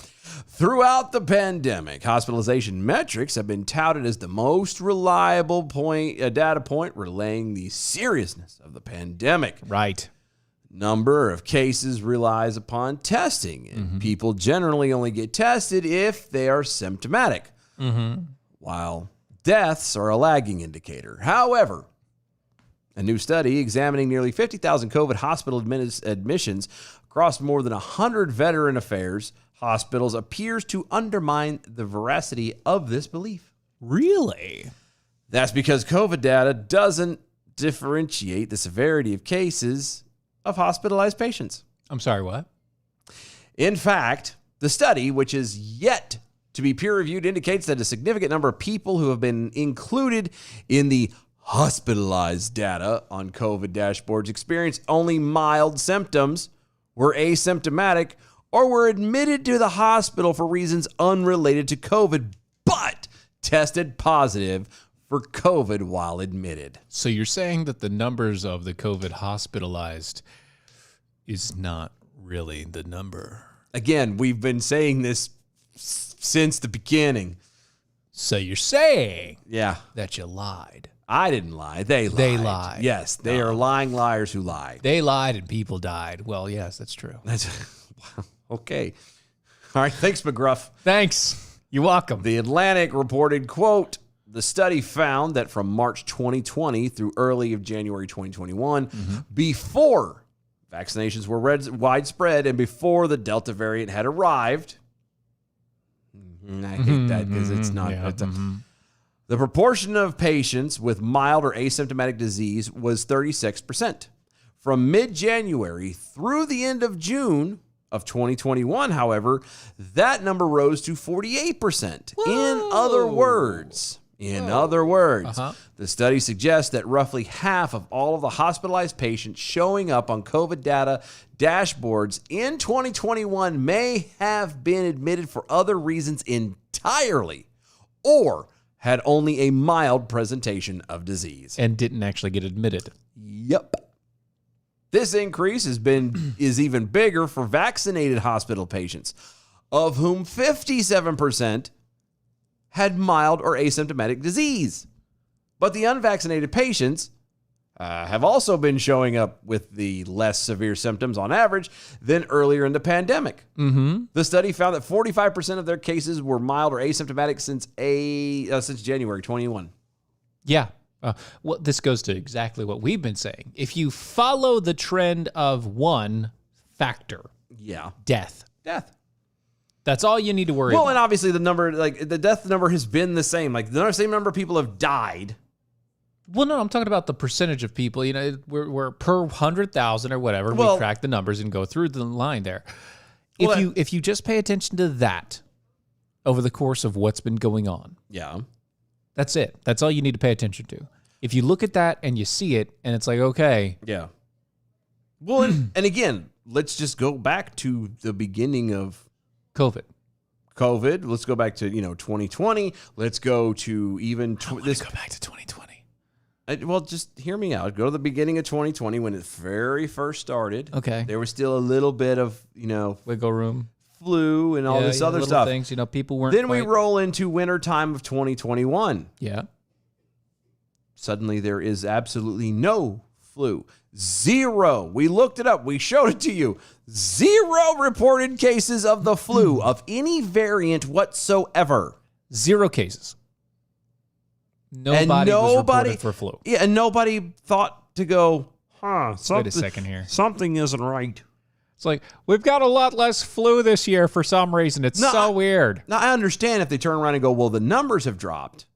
Throughout the pandemic, hospitalization metrics have been touted as the most reliable data point relaying the seriousness of the pandemic. Right. Number of cases relies upon testing, and people generally only get tested if they are symptomatic, while deaths are a lagging indicator. However, a new study examining nearly 50,000 COVID hospital admissions across more than 100 veteran affairs hospitals appears to undermine the veracity of this belief. Really? That's because COVID data doesn't differentiate the severity of cases of hospitalized patients. I'm sorry, what? In fact, the study, which is yet to be peer-reviewed, indicates that a significant number of people who have been included in the hospitalized data on COVID dashboards experienced only mild symptoms, were asymptomatic, or were admitted to the hospital for reasons unrelated to COVID, but tested positive for COVID while admitted. So you're saying that the numbers of the COVID hospitalized is not really the number. Again, we've been saying this since the beginning. So you're saying Yeah. that you lied. I didn't lie. They lied. They lied. Yes, they are lying liars who lie. They lied and people died. Well, yes, that's true. That's wow. Okay. All right. Thanks, McGruff. Thanks. You're welcome. The Atlantic reported, quote, the study found that from March 2020 through early of January 2021, before vaccinations were widespread and before the Delta variant had arrived. I hate that because it's not. Yeah. The proportion of patients with mild or asymptomatic disease was 36%. From mid-January through the end of June of 2021, however, that number rose to 48%. In other words, the study suggests that roughly half of all of the hospitalized patients showing up on COVID data dashboards in 2021 may have been admitted for other reasons entirely, or had only a mild presentation of disease. And didn't actually get admitted. Yep. This increase is even bigger for vaccinated hospital patients, of whom 57% had mild or asymptomatic disease. But the unvaccinated patients have also been showing up with the less severe symptoms on average than earlier in the pandemic. The study found that 45% of their cases were mild or asymptomatic since January 21. Yeah. Well, this goes to exactly what we've been saying. If you follow the trend of one factor, Yeah. death, Death. that's all you need to worry Well, about. and obviously the number, like the death number has been the same. Like the same number of people have died. Well, no, I'm talking about the percentage of people. You know, we're per 100,000 or whatever. Well- we track the numbers and go through the line there. Well, If you just pay attention to that over the course of what's been going on, Yeah. that's it. That's all you need to pay attention to. If you look at that and you see it, and it's like, okay, Yeah. Well, and again, let's just go back to the beginning of COVID. Let's go back to, 2020. Let's go to even this. Go back to 2020. Well, just hear me out. Go to the beginning of 2020 when it very first started. Okay. There was still a little bit of, Wiggle room. flu and all this other little stuff. things. People weren't. Then we quite- roll into winter time of 2021. Yeah. Suddenly there is absolutely no flu. Zero. We looked it up. We showed it to you. Zero reported cases of the flu of any variant whatsoever. 0 cases. Nobody was reported for flu. Yeah, and nobody thought to go, Wait a second here. something isn't right. It's like, we've got a lot less flu this year for some reason. It's so weird. Now, I understand if they turn around and go, well, the numbers have dropped.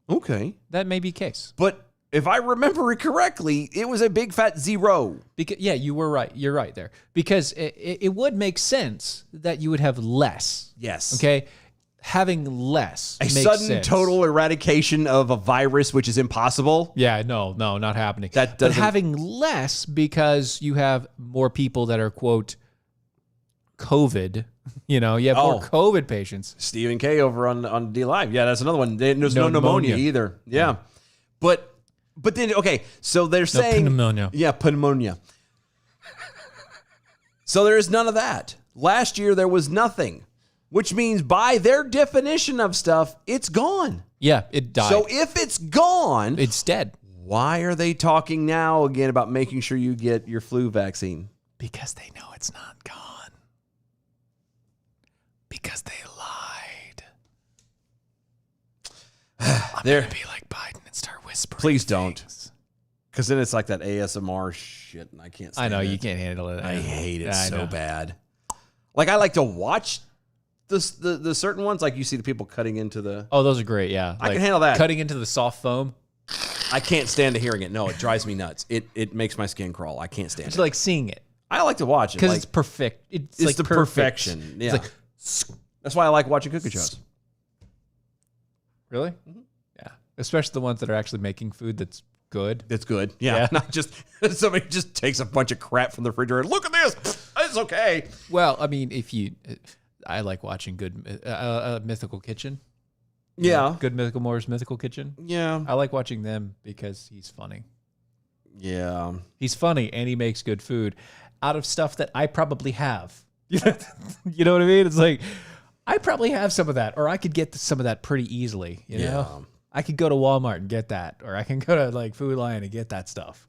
Okay. That may be the case. But if I remember it correctly, it was a big fat zero. Because, yeah, you were right. You're right there. Because it would make sense that you would have less. Yes. Okay? Having less A makes sudden sense. total eradication of a virus, which is impossible. Yeah, no, not happening. That but doesn't- having less because you have more people that are, quote, COVID. You have more COVID patients. Stephen K over on D Live. Yeah, that's another one. There's no pneumonia either. Yeah. But then, okay, so they're saying... pneumonia. Yeah, pneumonia. So there is none of that. Last year, there was nothing, which means by their definition of stuff, it's gone. Yeah, it died. So if it's gone, it's dead. why are they talking now again about making sure you get your flu vaccine? Because they know it's not gone. Because they lied. I'm There- going to be like Biden and start whispering. Please don't. things. Because then it's like that ASMR shit, and I can't I stand know, it. you can't handle it. I hate it I so know. bad. Like, I like to watch the certain ones. Like, you see the people cutting into the... Oh, those are great, yeah. I can handle that. Cutting into the soft foam. I can't stand hearing it. No, it drives me nuts. It makes my skin crawl. I can't stand It's it. like seeing it I like to watch it because like, it's perfect. It's it's like the perfect. perfection. Yeah, It's like, that's why I like watching cooking shows. really? Yeah. Especially the ones that are actually making food that's good. It's good. Yeah, Yeah. not just somebody just takes a bunch of crap from the refrigerator. Look at this. It's okay. Well, I mean, I like watching good Mythical Kitchen. Yeah, Good Mythical Moore's Mythical Kitchen. yeah, I like watching them because he's funny. yeah. He's funny and he makes good food out of stuff that I probably have. You know what I mean? It's like I probably have some of that, or I could get some of that pretty easily. You know, I could go to Walmart and get that, or I can go to like Food Lion and get that stuff.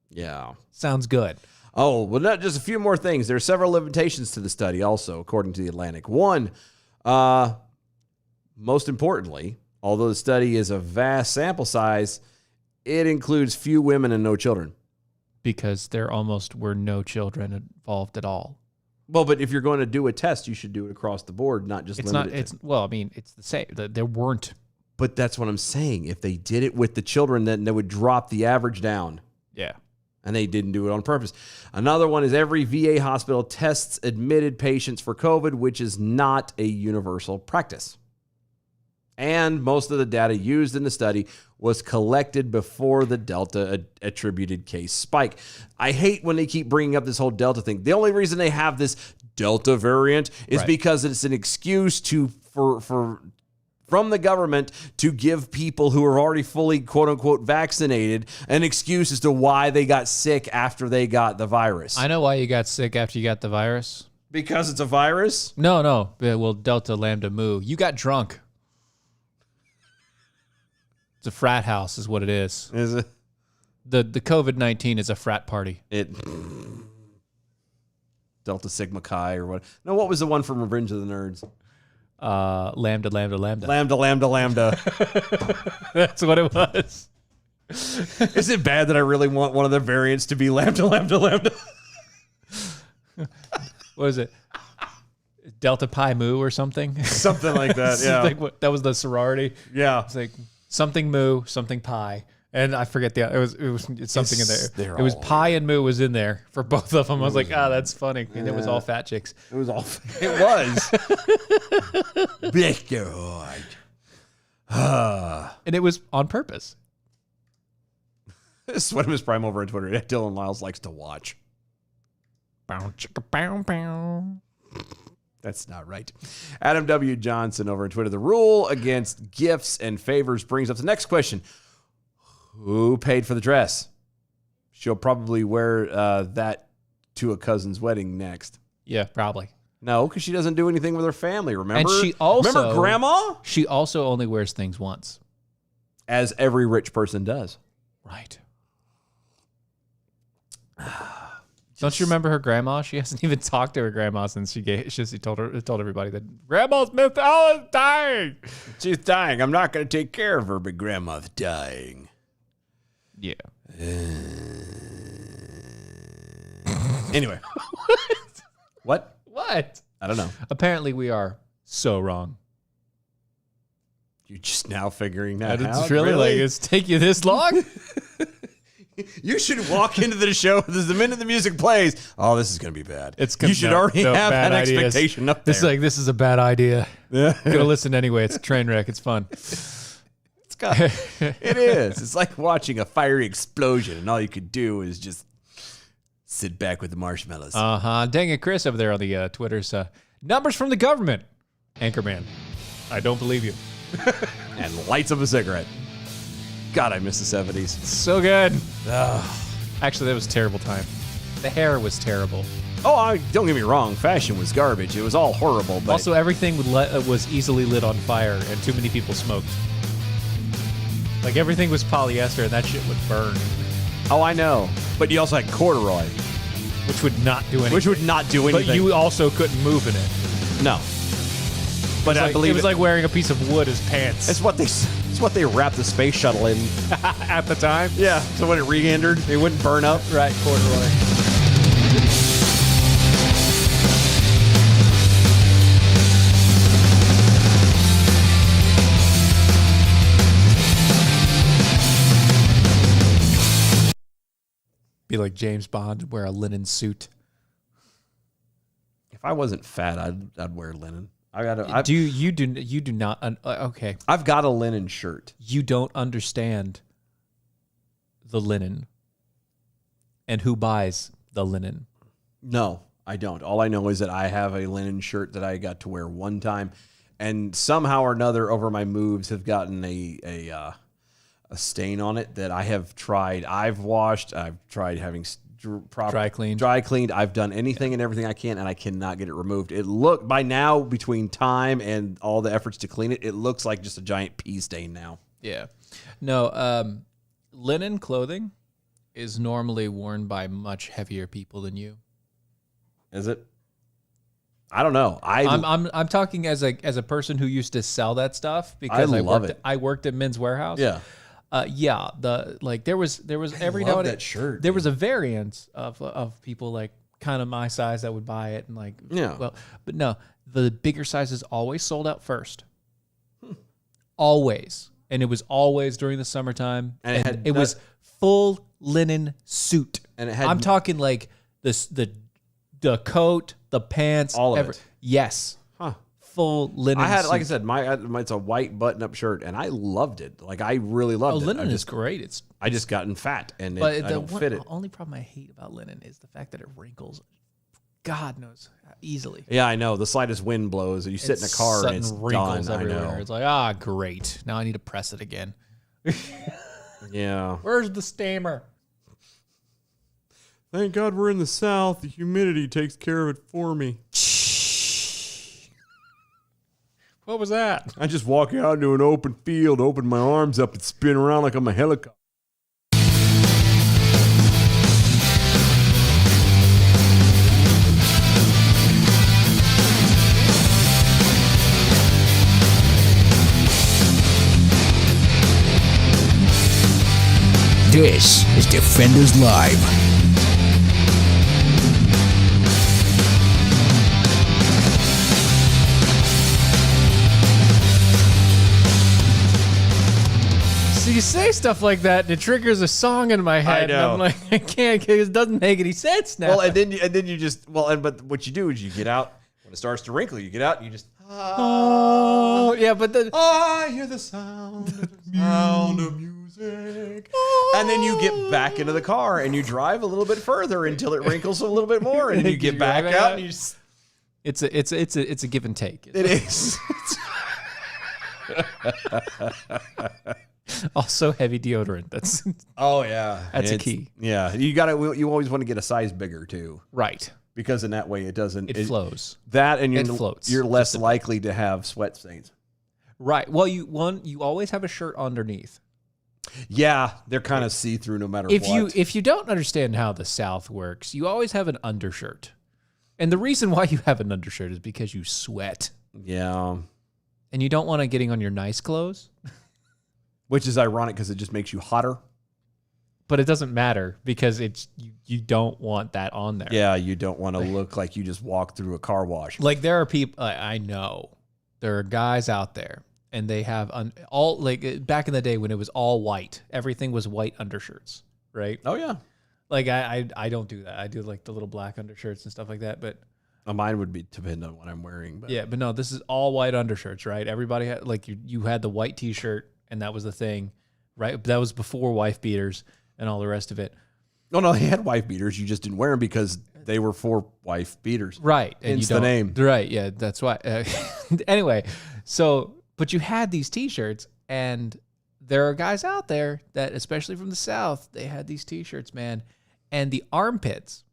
Yeah. Sounds good. Oh, well, not just a few more things. There are several limitations to the study also, according to The Atlantic. One, most importantly, although the study is a vast sample size, it includes few women and no children. Because there almost were no children involved at all. Well, but if you're going to do a test, you should do it across the board, not just It's limit not. it It's well. I mean, it's the same. There weren't. But that's what I'm saying. If they did it with the children, then they would drop the average down. Yeah. And they didn't do it on purpose. Another one is every VA hospital tests admitted patients for COVID, which is not a universal practice. And most of the data used in the study was collected before the Delta attributed case spike. I hate when they keep bringing up this whole Delta thing. The only reason they have this Delta variant is because it's an excuse from the government to give people who are already fully, quote unquote, vaccinated an excuse as to why they got sick after they got the virus. I know why you got sick after you got the virus. Because it's a virus? No. Well, Delta Lambda Mu. You got drunk. It's a frat house, is what it is. Is it? The COVID-19 is a frat party. Delta Sigma Chi or what? No, what was the one from Revenge of the Nerds? Lambda. Lambda. That's what it was. Is it bad that I really want one of the variants to be Lambda? What is it? Delta Pi Mu or something? Something like that, yeah. That was the sorority. Yeah. It's like something Mu, something Pi. And I forget it's something in there. It was Pi and Mu was in there for both of them. I was like, that's funny. And it was all fat chicks. It was. Bless your heart. And it was on purpose. This is what Miss Prime over on Twitter. Dylan Lyles likes to watch. Bow, chicka, bow, bow. That's not right. Adam W. Johnson over on Twitter. The rule against gifts and favors brings up the next question. Who paid for the dress? She'll probably wear that to a cousin's wedding next. Yeah, probably. No, because she doesn't do anything with her family, remember? And she also... Remember Grandma? She also only wears things once. As every rich person does. Right. Don't you remember her grandma? She hasn't even talked to her grandma since she told everybody that Grandma's Miss Alice dying. She's dying. I'm not going to take care of her, but Grandma's dying. Yeah. Anyway. What? What? I don't know. Apparently we are so wrong. You're just now figuring that out? It's really like it's take you this long? You should walk into the show. The minute the music plays, oh, this is going to be bad. You should no, already have bad that ideas. expectation up there. This is a bad idea. I'm gonna listen anyway. It's a train wreck. It's fun. It is. It's like watching a fiery explosion, and all you could do is just sit back with the marshmallows. Dang it, Chris over there on the Twitters. Numbers from the government. Anchorman. I don't believe you. And lights up a cigarette. God, I miss the 70s. So good. Actually, that was a terrible time. The hair was terrible. Oh, don't get me wrong. Fashion was garbage. It was all horrible. But Also, everything was easily lit on fire, and too many people smoked. Like, everything was polyester, and that shit would burn. Oh, I know. But you also had corduroy. Which would not do anything. Which would not do anything. But you also couldn't move in it. No. But I believe it was like wearing a piece of wood as pants. It's what they wrapped the space shuttle in. At the time? Yeah. So when it re-entered, it wouldn't burn up. Right, corduroy. Be like James Bond, wear a linen suit. If I wasn't fat, I'd wear linen. You do not okay. I've got a linen shirt. You don't understand the linen and who buys the linen. No, I don't. All I know is that I have a linen shirt that I got to wear one time, and somehow or another over my moves have gotten a stain on it that I have tried. I've washed. I've tried having dry cleaned. I've done anything and everything I can, and I cannot get it removed. It look by now, between time and all the efforts to clean it, it looks like just a giant pee stain now. Yeah. No, linen clothing is normally worn by much heavier people than you. Is it? I don't know. I'm talking as a person who used to sell that stuff because I worked at Men's Warehouse. Yeah. There was every now and then that shirt. There was a variance of people like kind of my size that would buy it and like but no, the bigger sizes always sold out first. Always. And it was always during the summertime. And it was full linen suit. And I'm talking like the coat, the pants, all of it. Yes. Huh. Full linen. I had, suit. like I said, it's a white button-up shirt, and I loved it. Like I really loved it. Linen is great. I just gotten fat, and I don't fit it. The only problem I hate about linen is the fact that it wrinkles. God knows easily. Yeah, I know. The slightest wind blows, you sit in a car and it's wrinkles done. everywhere. I know. It's like, great. Now I need to press it again. Yeah. Where's the steamer? Thank God we're in the South. The humidity takes care of it for me. What was that? I just walk out into an open field, open my arms up, and spin around like I'm a helicopter. This is Defenders Live. So you say stuff like that, and it triggers a song in my head. I know. And I'm like, I can't, because it doesn't make any sense now. Well, and then you just but what you do is you get out when it starts to wrinkle. You get out and you just oh yeah, but then I hear the sound of music, and then you get back into the car and you drive a little bit further until it wrinkles a little bit more, and you get back out and you just. It's a give and take. It is. Also, heavy deodorant. That's oh yeah, that's a key. Yeah, you always want to get a size bigger too, right? Because in that way it doesn't. It flows. That and it floats. You're less likely to have sweat stains. Right. Well, you always have a shirt underneath. Yeah, they're kind of see through no matter what. If you don't understand how the South works, you always have an undershirt, and the reason why you have an undershirt is because you sweat. Yeah, and you don't want it getting on your nice clothes. Which is ironic because it just makes you hotter. But it doesn't matter because it's you don't want that on there. Yeah, you don't want to look like you just walked through a car wash. Like there are people I know, there are guys out there, and they have all like back in the day when it was all white, everything was white undershirts, right? Oh yeah. Like I don't do that. I do like the little black undershirts and stuff like that, but. Mine would be depend on what I'm wearing. But. Yeah, but no, this is all white undershirts, right? Everybody had like you had the white T-shirt. And that was the thing, right? That was before wife beaters and all the rest of it. No, they had wife beaters. You just didn't wear them because they were for wife beaters. Right. And hence the name. Right, yeah, that's why. Anyway, but you had these T-shirts, and there are guys out there that, especially from the South, they had these T-shirts, man. And the armpits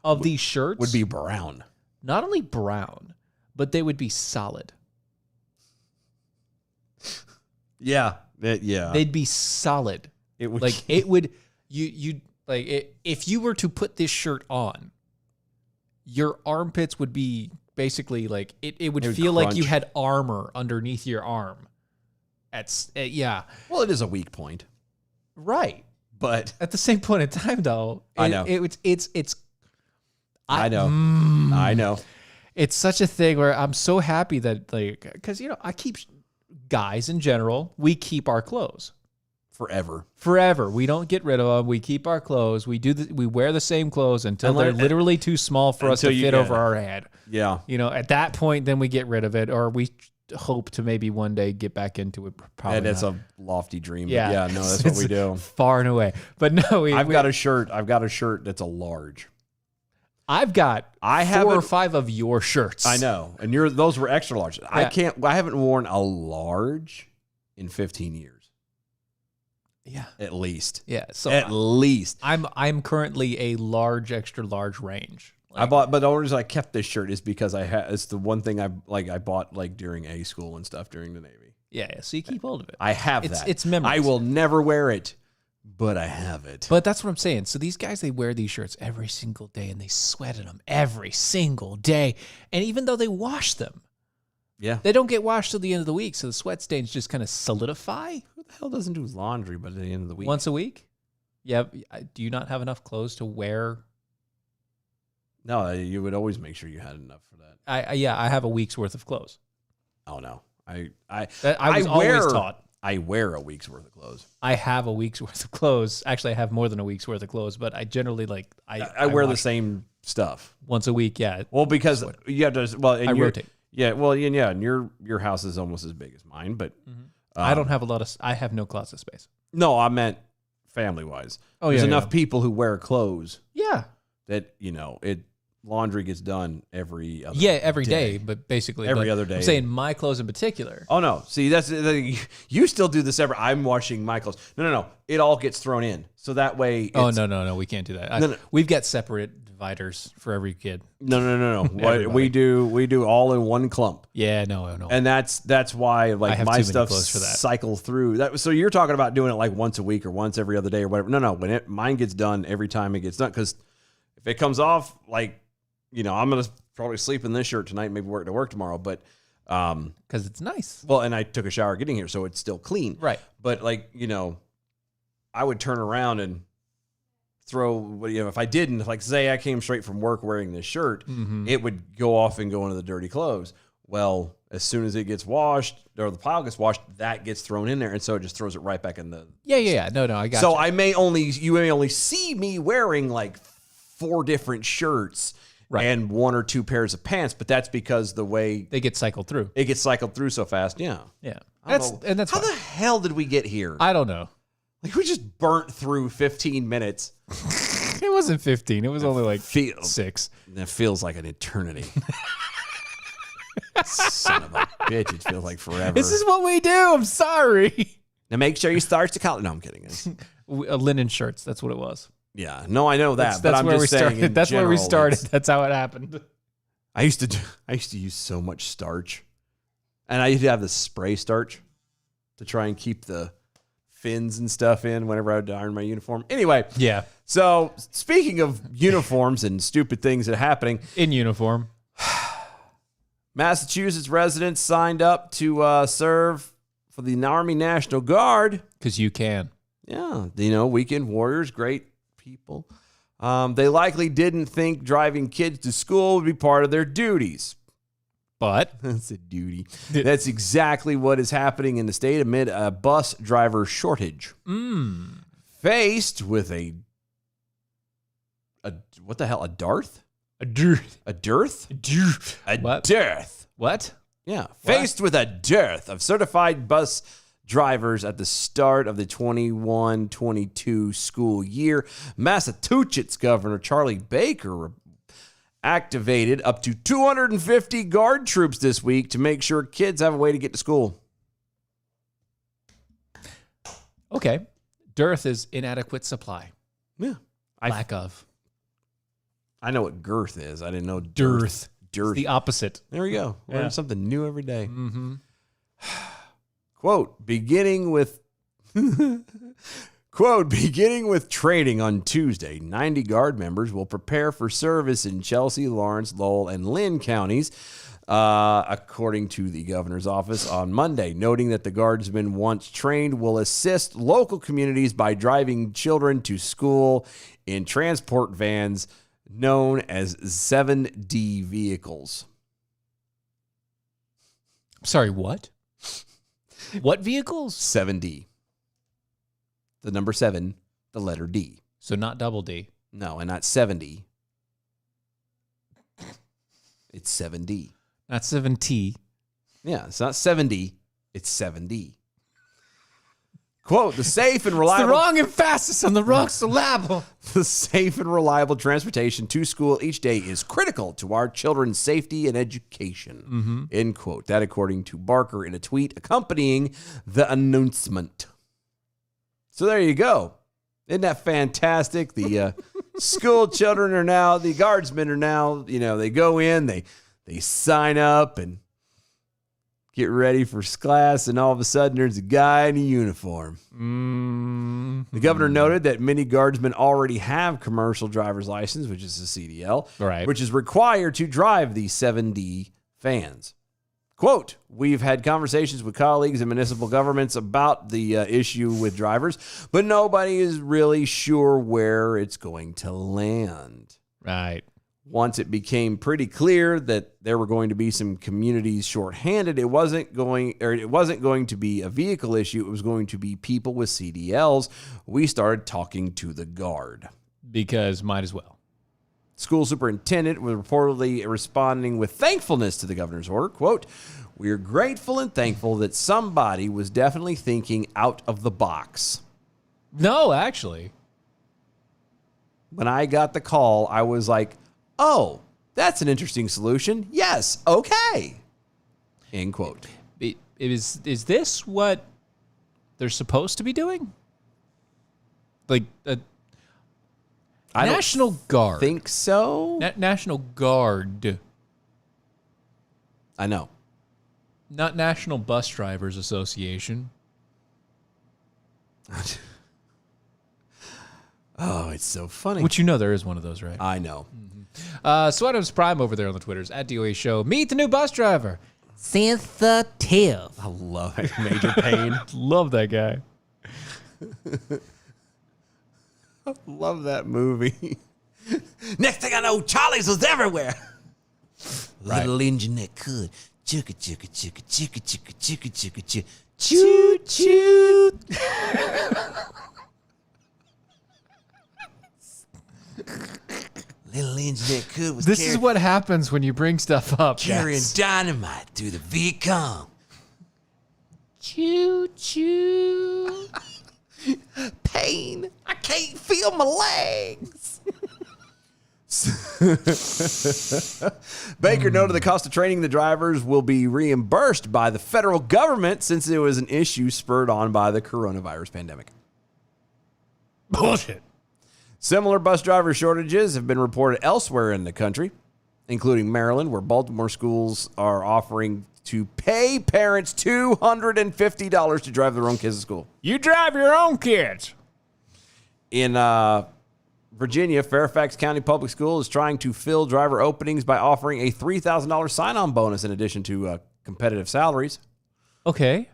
of these shirts would be brown. Not only brown, but they would be solid. Yeah. They'd be solid. It would like it would you like it, if you were to put this shirt on, your armpits would be basically like it would feel crunch. like you had armor underneath your arm. Yeah. Well, it is a weak point. Right. But at the same point in time though, I know. I know. It's such a thing where I'm so happy that like cuz I keep guys in general, we keep our clothes. forever. We don't get rid of them. We keep our clothes. We wear the same clothes until And they're let- literally too small for us to until you fit get over it. our head. Yeah. You know, at that point, then we get rid of it, or we hope to maybe one day get back into it. Probably And it's not. a lofty dream. Yeah. But yeah, no, that's what we It's do. Far and away. But no, I've got a shirt that's a large. I've got I 4 or haven't- 5 of your shirts. I know. And those were extra large. I haven't worn a large in 15 years. Yeah. At least. Yeah. So At least. I'm currently a large, extra large range. But the only reason I kept this shirt is because it's the one thing I bought like during A school and stuff during the Navy. Yeah. So you keep hold of it. I have that. It's memories. I will never wear it, but I have it. But that's what I'm saying. So these guys, they wear these shirts every single day and they sweat in them every single day. And even though they wash them, Yeah. they don't get washed till the end of the week. So the sweat stains just kind of solidify Who the hell doesn't do laundry but at the end of the week? once a week. Yeah. Do you not have enough clothes to wear? No, you would always make sure you had enough for that. I have a week's worth of clothes. Oh no. I was always taught. I wear a week's worth of clothes. I have a week's worth of clothes. Actually, I have more than a week's worth of clothes, but I generally I wear the wash same stuff. once a week. Yeah. Well, because you have to. Well, and I you're- rotate. Yeah. Well, and your house is almost as big as mine, but I don't have I have no closet space. No, I meant family wise. Oh, There's yeah, enough yeah. people who wear clothes Yeah. that laundry gets done every other Yeah, every day, but basically Every but other day. I'm saying my clothes in particular. Oh no! See, you still do this every. I'm washing my clothes. No. It all gets thrown in, so that way. Oh it's- no, we can't do that. No. We've got separate dividers for every kid. No. What Everybody. we do all in one clump, Yeah, no. and that's why I like have my too many stuff clothes for that. cycle through. So you're talking about doing it like once a week or once every other day or whatever. No. When mine gets done every time it gets done, because if it comes off like. I'm gonna probably sleep in this shirt tonight, maybe work to work tomorrow. But Because it's nice. well, and I took a shower getting here, so it's still clean. Right. But like I would turn around and throw. If I didn't, like say I came straight from work wearing this shirt, it would go off and go into the dirty clothes. Well, as soon as it gets washed or the pile gets washed, that gets thrown in there, and so it just throws it right back in the. Yeah. No, I got So you. you may only see me wearing like 4 different shirts. Right. And 1 or 2 pairs of pants, but that's because the way They get cycled through. it gets cycled through so fast. Yeah. Yeah. I don't know. That's how fine. the hell did we get here? I don't know. Like we just burnt through 15 minutes. It wasn't 15. It was only like Feels 6. that feels like an eternity. Son of a bitch! It feels like forever. This is what we do. I'm sorry. Now make sure you starch the collar. No, I'm kidding. Linen shirts. That's what it was. Yeah, no, I know that, That's but I'm where just we saying. started. in That's where we general, started. it's- That's how it happened. I used to use so much starch, and I used to have the spray starch to try and keep the fins and stuff in whenever I would iron my uniform. Anyway, Yeah. so speaking of uniforms and stupid things that are happening, In uniform. Massachusetts residents signed up to serve for the Army National Guard. Because you can. Yeah, weekend warriors, great people. They likely didn't think driving kids to school would be part of their duties. But That's a duty. That's exactly what is happening in the state amid a bus driver shortage. Faced with a what the hell? A dearth? a dearth. A dearth? A What? dearth. What? Yeah. Faced with a dearth of certified bus drivers at the start of the 21-22 school year, Massachusetts Governor Charlie Baker activated up to 250 guard troops this week to make sure kids have a way to get to school. Okay. Dearth is inadequate supply. Yeah. Lack of. I know what girth is. I didn't know Dearth. Dearth. The opposite. There we go. Learn Yeah. something new every day. Mm-hmm. Quote, beginning with training on Tuesday, 90 Guard members will prepare for service in Chelsea, Lawrence, Lowell, and Lynn counties, according to the governor's office on Monday, noting that the Guardsmen once trained will assist local communities by driving children to school in transport vans known as 7D vehicles. Sorry, what? What vehicles? 7D. the number 7, the letter D. So not double D. No, and not 70. It's 7D. Not 7T. Yeah, it's not 70. It's 7D. Quote, the safe and It's the reliable... wrong emphasis on the wrong syllable. The safe and reliable transportation to school each day is critical to our children's safety and education. End quote. That according to Barker in a tweet accompanying the announcement. So there you go. Isn't that fantastic? The school children are now, the guardsmen are now, they go in, they sign up and get ready for class, and all of a sudden there's a guy in a uniform. The governor noted that many guardsmen already have commercial driver's license, which is a CDL, Right. which is required to drive these 7D vans. Quote, we've had conversations with colleagues in municipal governments about the issue with drivers, but nobody is really sure where it's going to land. Right. Once it became pretty clear that there were going to be some communities shorthanded, it wasn't going to be a vehicle issue. It was going to be people with CDLs. We started talking to the guard. Because might as well. School superintendent was reportedly responding with thankfulness to the governor's order. Quote, we are grateful and thankful that somebody was definitely thinking out of the box. No, actually. When I got the call, I was like, oh, that's an interesting solution. Yes, okay. End quote. Is this what they're supposed to be doing? Like I don't National Guard. think so. National Guard. I know. Not National Bus Drivers Association. Oh, it's so funny. Which there is one of those, right? I know. Sweatums Prime over there on the Twitters at DOA Show. Meet the new bus driver. Sensitive. I love it. Major Pain. Love that guy. Love that movie. Next thing I know, Charlie's was everywhere. Right. Little engine that could. Chicka, chicka, chicka, chicka, chicka, chicka, chicka, chicka. Choo, choo. Little engine that could was This is what happens when you bring stuff up. carrying guys. dynamite through the Vietcong. Choo choo. Pain. I can't feel my legs. Baker noted the cost of training the drivers will be reimbursed by the federal government since it was an issue spurred on by the coronavirus pandemic. Bullshit. Similar bus driver shortages have been reported elsewhere in the country, including Maryland, where Baltimore schools are offering to pay parents $250 to drive their own kids to school. You drive your own kids. In Virginia, Fairfax County Public School is trying to fill driver openings by offering a $3,000 sign-on bonus in addition to competitive salaries. Okay.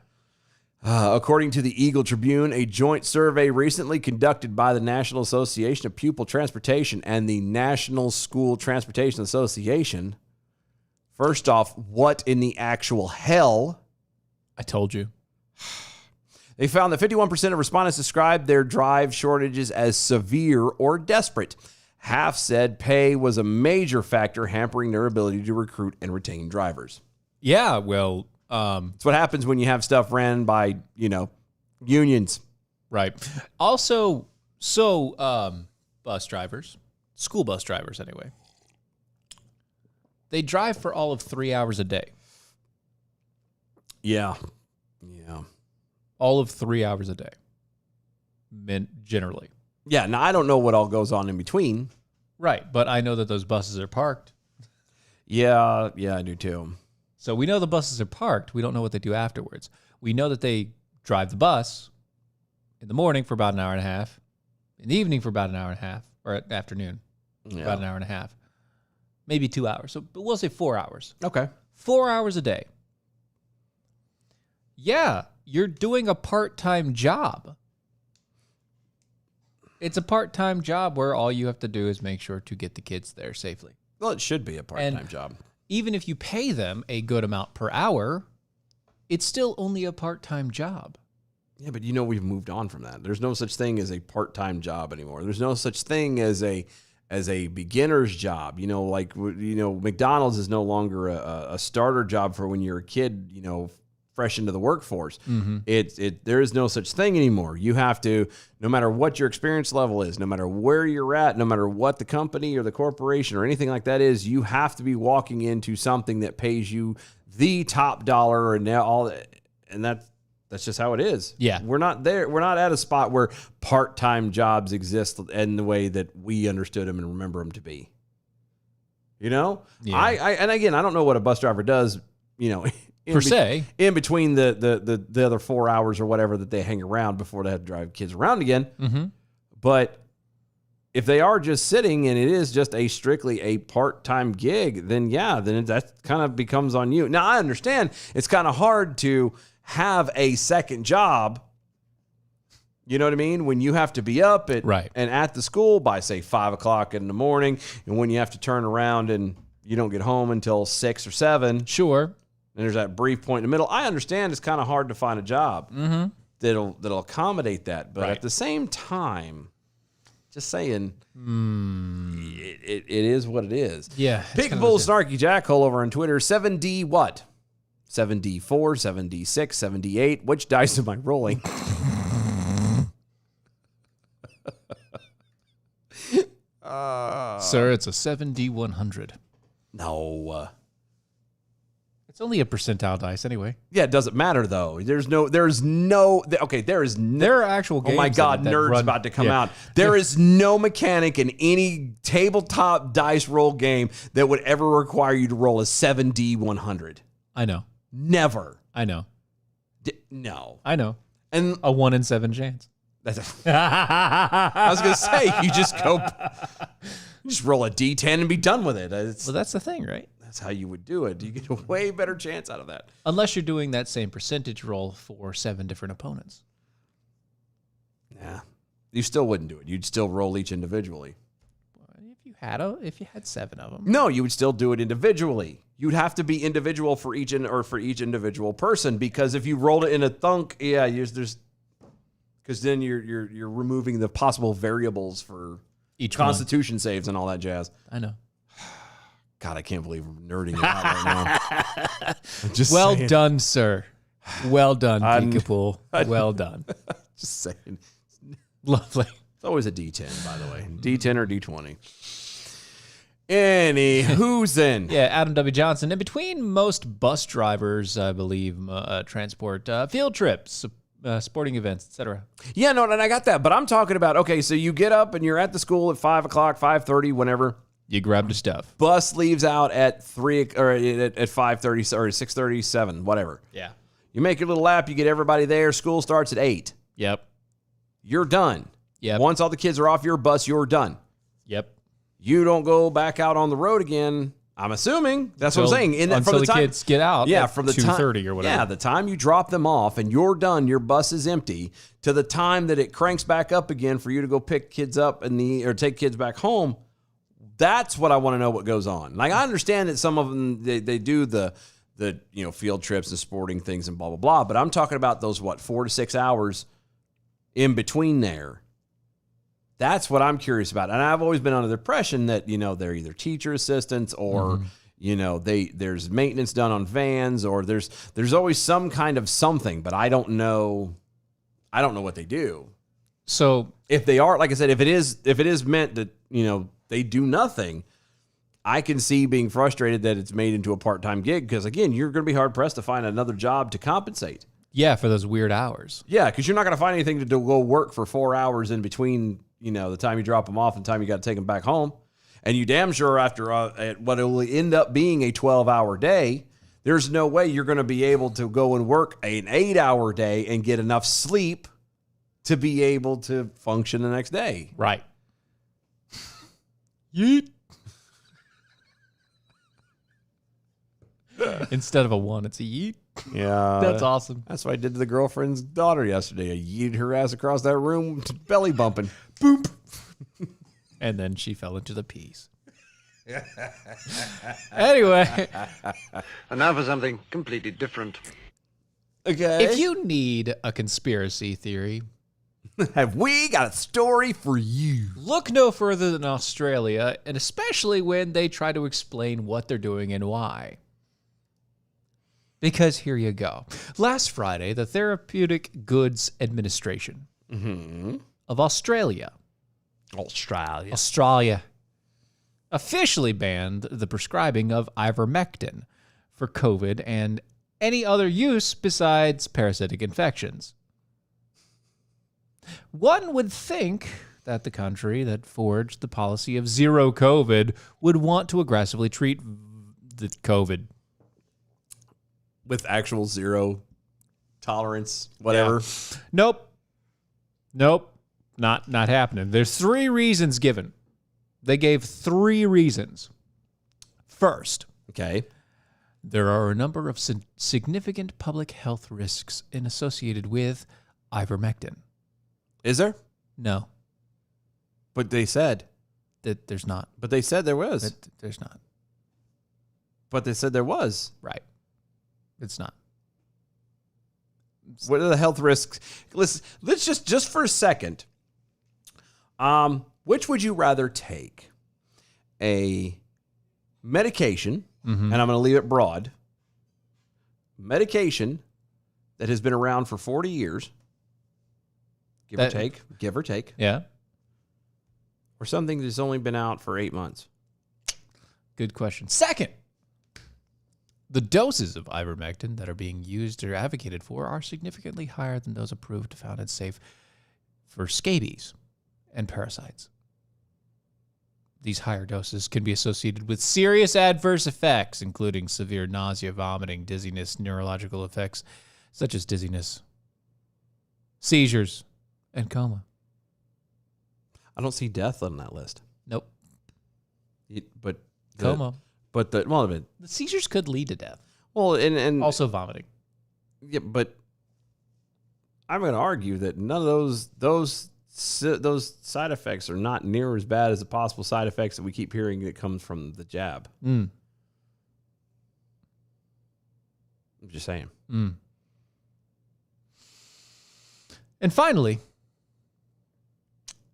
According to the Eagle Tribune, a joint survey recently conducted by the National Association of Pupil Transportation and the National School Transportation Association. First off, what in the actual hell? I told you. They found that 51% of respondents described their drive shortages as severe or desperate. Half said pay was a major factor hampering their ability to recruit and retain drivers. Yeah, well, It's what happens when you have stuff ran by, unions. right. Also, bus drivers, school bus drivers anyway, they drive for all of 3 hours a day. Yeah. Yeah. All of 3 hours a day. Generally. Yeah. Now, I don't know what all goes on in between. Right. But I know that those buses are parked. Yeah. Yeah, I do too. So we know the buses are parked. We don't know what they do afterwards. We know that they drive the bus in the morning for about an hour and a half, in the evening for about an hour and a half, or afternoon, about an hour and a half, maybe 2 hours. So we'll say 4 hours. Okay. 4 hours a day. Yeah, you're doing a part-time job. It's a part-time job where all you have to do is make sure to get the kids there safely. Well, it should be a part-time And- job. Even if you pay them a good amount per hour, it's still only a part-time job. Yeah, but we've moved on from that. There's no such thing as a part-time job anymore. There's no such thing as a beginner's job. McDonald's is no longer a starter job for when you're a kid, fresh into the workforce. There is no such thing anymore. You have to, no matter what your experience level is, no matter where you're at, no matter what the company or the corporation or anything like that is, you have to be walking into something that pays you the top dollar and that's just how it is. Yeah. We're not there. We're not at a spot where part-time jobs exist in the way that we understood them and remember them to be. Yeah. And again, I don't know what a bus driver does, in between the other 4 hours or whatever that they hang around before they have to drive kids around again. Mm-hmm. But if they are just sitting and it is just strictly a part-time gig, then that kind of becomes on you. Now, I understand it's kind of hard to have a second job. You know what I mean? When you have to be up and at the school by, say, 5 o'clock in the morning, and when you have to turn around and you don't get home until 6 or 7. Sure. And there's that brief point in the middle. I understand it's kind of hard to find a job that'll accommodate that. But at the same time, just saying, it is what it is. Yeah. Pickable Snarky Jackhole over on Twitter. 7D what? 7D4, 7D6, 7D8. Which dice am I rolling? Sir, it's a 7D100. No. It's only a percentile dice anyway. Yeah, it doesn't matter though. There are actual games. Oh my God, that nerds run, about to come out. There is no mechanic in any tabletop dice roll game that would ever require you to roll a 7D100. I know. Never. I know. No. I know. And a 1 in 7 chance. I was going to say, you just roll a D10 and be done with it. Well, that's the thing, right? That's how you would do it. You get a way better chance out of that. Unless you're doing that same percentage roll for 7 different opponents. Yeah. You still wouldn't do it. You'd still roll each individually. If you had 7 of them. No, you would still do it individually. You'd have to be individual for each individual person, because if you rolled it in a thunk, because then you're removing the possible variables for each Constitution saves and all that jazz. I know. God, I can't believe I'm nerding it out right now. Well done, sir. Well done, Kapoooof. Well done. Just saying. Lovely. It's always a D10, by the way. D10 or D20. Who's in? Yeah, Adam W. Johnson. In between most bus drivers, I believe, transport field trips, sporting events, etc. Yeah, no, and I got that. But I'm talking about, okay, so you get up and you're at the school at 5 o'clock, 5:30, whenever. You grab the stuff. Bus leaves out at 3 or at 5:30 or 6:37, whatever. Yeah. You make your little lap. You get everybody there. School starts at 8. Yep. You're done. Yep. Once all the kids are off your bus, you're done. Yep. You don't go back out on the road again. I'm assuming that's what I'm saying. Until the kids get out. Yeah, from the 2:30 or whatever. Yeah, the time you drop them off and you're done, your bus is empty, to the time that it cranks back up again for you to go pick kids up or take kids back home. That's what I want to know what goes on. Like, I understand that some of them they do the field trips and sporting things and blah blah blah, but I'm talking about those 4 to 6 hours in between there. That's what I'm curious about. And I've always been under the impression that, they're either teacher assistants or, there's maintenance done on vans, or there's always some kind of something, but I don't know what they do. So if they are, like I said, if it is meant that, they do nothing, I can see being frustrated that it's made into a part-time gig, because again, you're going to be hard pressed to find another job to compensate. Yeah, for those weird hours. Yeah, because you're not going to find anything to go work for 4 hours in between, the time you drop them off and the time you got to take them back home. And you damn sure after what it will end up being a 12-hour day, there's no way you're going to be able to go and work an 8-hour day and get enough sleep to be able to function the next day. Right. Yeet. Instead of a 1, it's a yeet. Yeah. That's awesome. That's what I did to the girlfriend's daughter yesterday. I yeeted her ass across that room, belly bumping. Boop. And then she fell into the peas. Anyway. And now for something completely different. Okay. If you need a conspiracy theory, have we got a story for you? look no further than Australia, and especially when they try to explain what they're doing and why. Because here you go. Last Friday, the Therapeutic Goods Administration of Australia officially banned the prescribing of ivermectin for COVID and any other use besides parasitic infections. One would think that the country that forged the policy of zero COVID would want to aggressively treat the COVID. With actual zero tolerance, whatever. Yeah. Nope. Not happening. There's 3 reasons given. They gave 3 reasons. First, Okay. there are a number of significant public health risks associated with ivermectin. Is there? No, But they said. that there's not. But they said there was. That there's not. But they said there was. Right. It's not. What are the health risks? Let's just for a second. Which would you rather take? A medication, and I'm going to leave it broad. Medication that has been around for 40 years, give or take, Yeah. or something that's only been out for 8 months. Good question. Second, the doses of ivermectin that are being used or advocated for are significantly higher than those approved, found, and safe for scabies and parasites. These higher doses can be associated with serious adverse effects, including severe nausea, vomiting, dizziness, neurological effects such as dizziness, seizures, and coma. I don't see death on that list. Nope. But Coma. But The seizures could lead to death. and Also vomiting. yeah, but I'm going to argue that none of those side effects are not near as bad as the possible side effects that we keep hearing that comes from the jab. Mm. I'm just saying. Mm. And finally,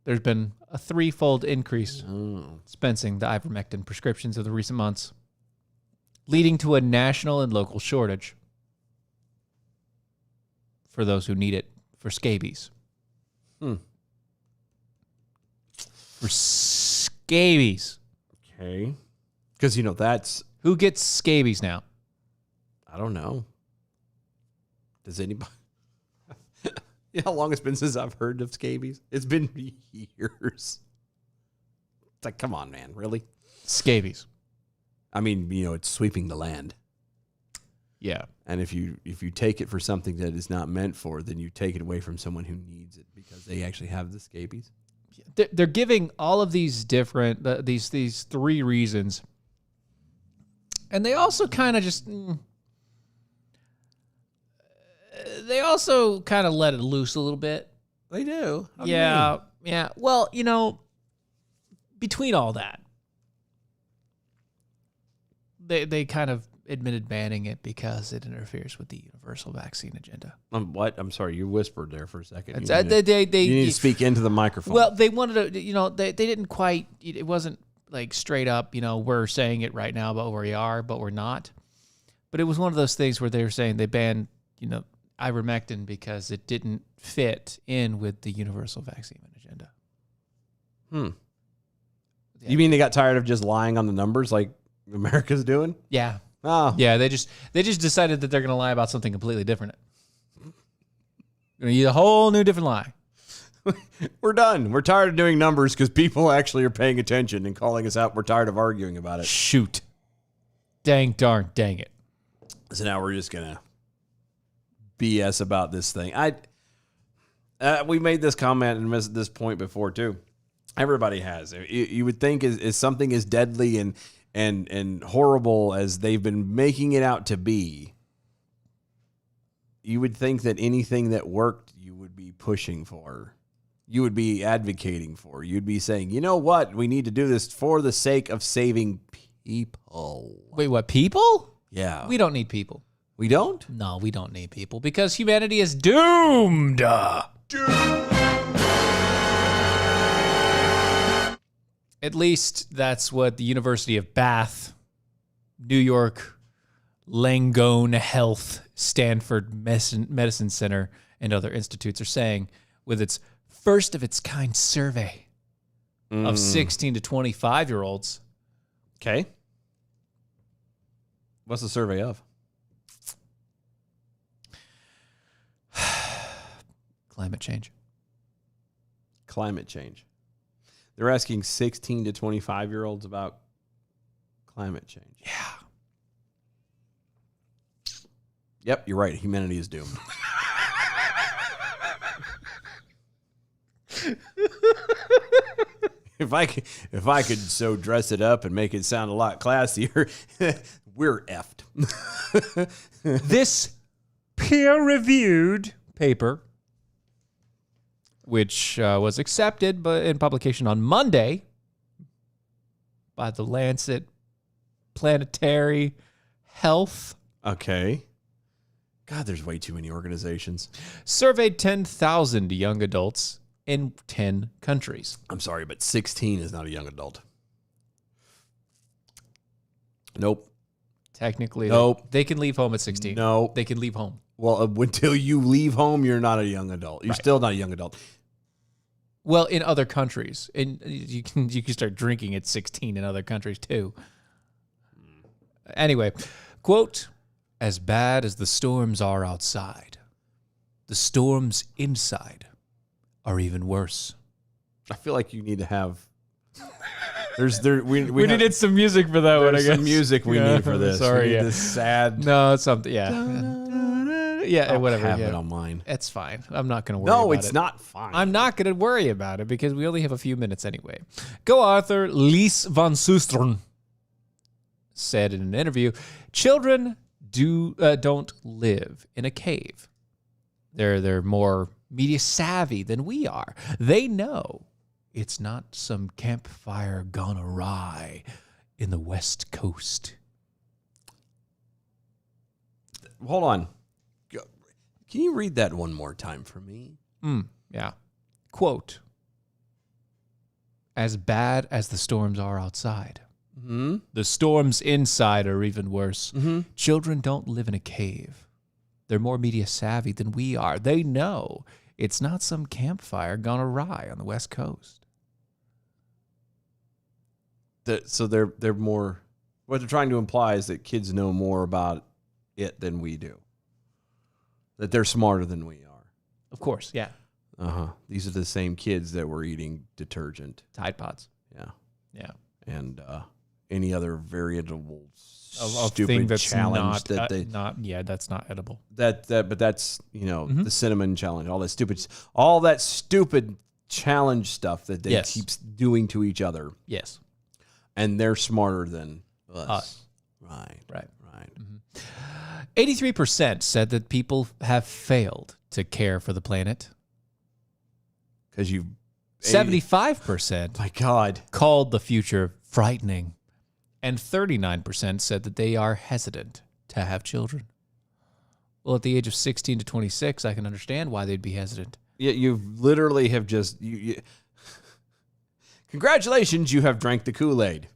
there's been a 3-fold increase dispensing the ivermectin prescriptions of the recent months, leading to a national and local shortage for those who need it for scabies. For scabies. Okay. Because, that's... Who gets scabies now? I don't know. Does anybody... You know how long it's been since I've heard of scabies? It's been years. It's like, come on, man. Really? Scabies. I mean, it's sweeping the land. Yeah. And if you take it for something that is not meant for, then you take it away from someone who needs it because they actually have the scabies. They're giving all of these different, these 3 reasons. And they also kind of just... They also kind of let it loose a little bit. They do. Yeah. Well, between all that, they kind of admitted banning it because it interferes with the universal vaccine agenda. What? I'm sorry, you whispered there for a second. You need to speak into the microphone. Well, they wanted to, they didn't quite, it wasn't like straight up, we're saying it right now about where we are, but we're not. But it was one of those things where they were saying they banned, ivermectin because it didn't fit in with the universal vaccine agenda. Yeah. You mean they got tired of just lying on the numbers like America's doing? Yeah. Oh. Yeah, they just decided that they're going to lie about something completely different. Going to use a whole new different lie. We're done. We're tired of doing numbers because people actually are paying attention and calling us out. We're tired of arguing about it. Shoot. Dang it. So now we're just going to BS about this thing. We made this comment and missed this point before too. Everybody has. You would think is something as deadly and horrible as they've been making it out to be. You would think that anything that worked, you would be pushing for. You would be advocating for. You'd be saying, you know what? We need to do this for the sake of saving people. Wait, what? People? Yeah. We don't need people. We don't? No, we don't need people because humanity is doomed. At least that's what the University of Bath, New York, Langone Health, Stanford Medicine Center, and other institutes are saying with its first of its kind survey of 16 to 25-year-olds. Okay. What's the survey of? Climate change. Climate change. They're asking 16 to 25-year-olds about climate change. Yeah. Yep, you're right. Humanity is doomed. If I could so dress it up and make it sound a lot classier, we're effed. This peer-reviewed paper, which was accepted in publication on Monday by the Lancet Planetary Health. Okay. God, there's way too many organizations. Surveyed 10,000 young adults in 10 countries. I'm sorry, but 16 is not a young adult. Nope. Technically, Nope. they can leave home at 16. No. They can leave home. Well, until you leave home, you're not a young adult. You're still not a young adult. Well, in other countries, and you can start drinking at 16 in other countries too. Anyway, quote, as bad as the storms are outside, the storms inside are even worse. I feel like you need to have. We needed some music for that one, I guess. Some music we need for this. Sorry, we need this sad. No, it's something. Yeah, yeah, whatever. I have yeah. it on mine. It's fine. I'm not going to worry about it. No, it's not fine. I'm not going to worry about it because we only have a few minutes anyway. Co-author Lies van Susteren said in an interview, children don't live in a cave. They're more media savvy than we are. They know it's not some campfire gone awry in the West Coast. Hold on. Can you read that one more time for me? Yeah. Quote, as bad as the storms are outside, the storms inside are even worse. Children don't live in a cave. They're more media savvy than we are. They know it's not some campfire gone awry on the West Coast. So they're more. What they're trying to imply is that kids know more about it than we do. That they're smarter than we are. Of course, yeah. These are the same kids that were eating detergent. Tide Pods. Yeah. And any other variable Of stupid thing that's challenge that's not edible. But that's the cinnamon challenge, all that stupid challenge stuff that they keeps doing to each other. Yes. And they're smarter than us. Right. 83% said that people have failed to care for the planet. Because 75% my God, called the future frightening. And 39% said that they are hesitant to have children. Well, at the age of 16 to 26, I can understand why they'd be hesitant. Yeah, you literally have just... Congratulations, you have drank the Kool-Aid.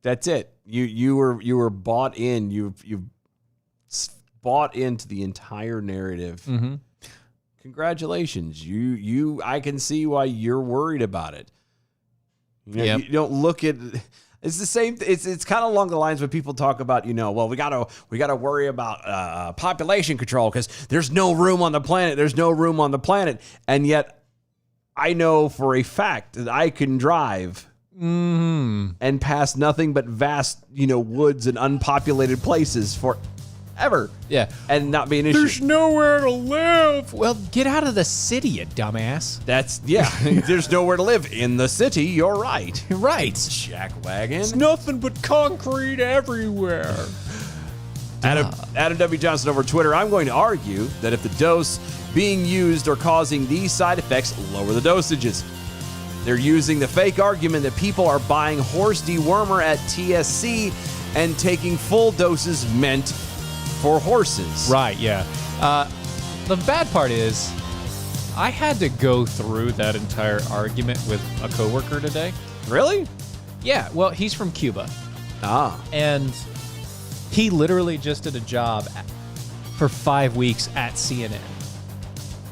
That's it. You were bought in. You've bought into the entire narrative. Congratulations. I can see why you're worried about it. You don't look at... It's the same. It's kind of along the lines when people talk about, well, we gotta worry about population control because there's no room on the planet. There's no room on the planet, and yet I know for a fact that I can drive and pass nothing but vast, woods and unpopulated places forever. Yeah, and not be an issue. There's nowhere to live. Well, get out of the city, you dumbass. There's nowhere to live in the city. You're right. You're right. Jackwagon. It's nothing but concrete everywhere. Adam W. Johnson over Twitter. I'm going to argue that if the dose being used are causing these side effects, lower the dosages. They're using the fake argument that people are buying horse dewormer at TSC and taking full doses meant for horses. Right, yeah. The bad part is I had to go through that entire argument with a coworker today. Really? Yeah, well, he's from Cuba. Ah. And he literally just did a job for 5 weeks at CNN.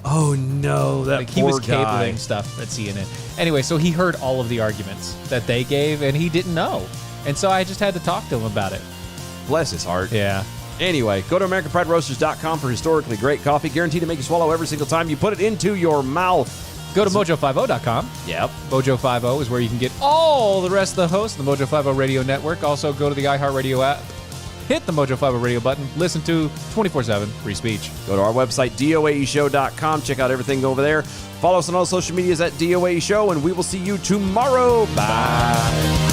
Oh no, that Like he poor was cabling guy. stuff at CNN. Anyway, so he heard all of the arguments that they gave, and he didn't know. And so I just had to talk to him about it. Bless his heart. Yeah. Anyway, go to AmericanPrideRoasters.com for historically great coffee, guaranteed to make you swallow every single time you put it into your mouth. Go to Mojo50.com. Yep. Mojo50 is where you can get all the rest of the hosts of the Mojo50 Radio Network. Also, go to the iHeartRadio app, hit the Mojo50 Radio button, listen to 24/7 free speech. Go to our website, DOAEshow.com. Check out everything over there. Follow us on all social medias at DOAE Show, and we will see you tomorrow. Bye.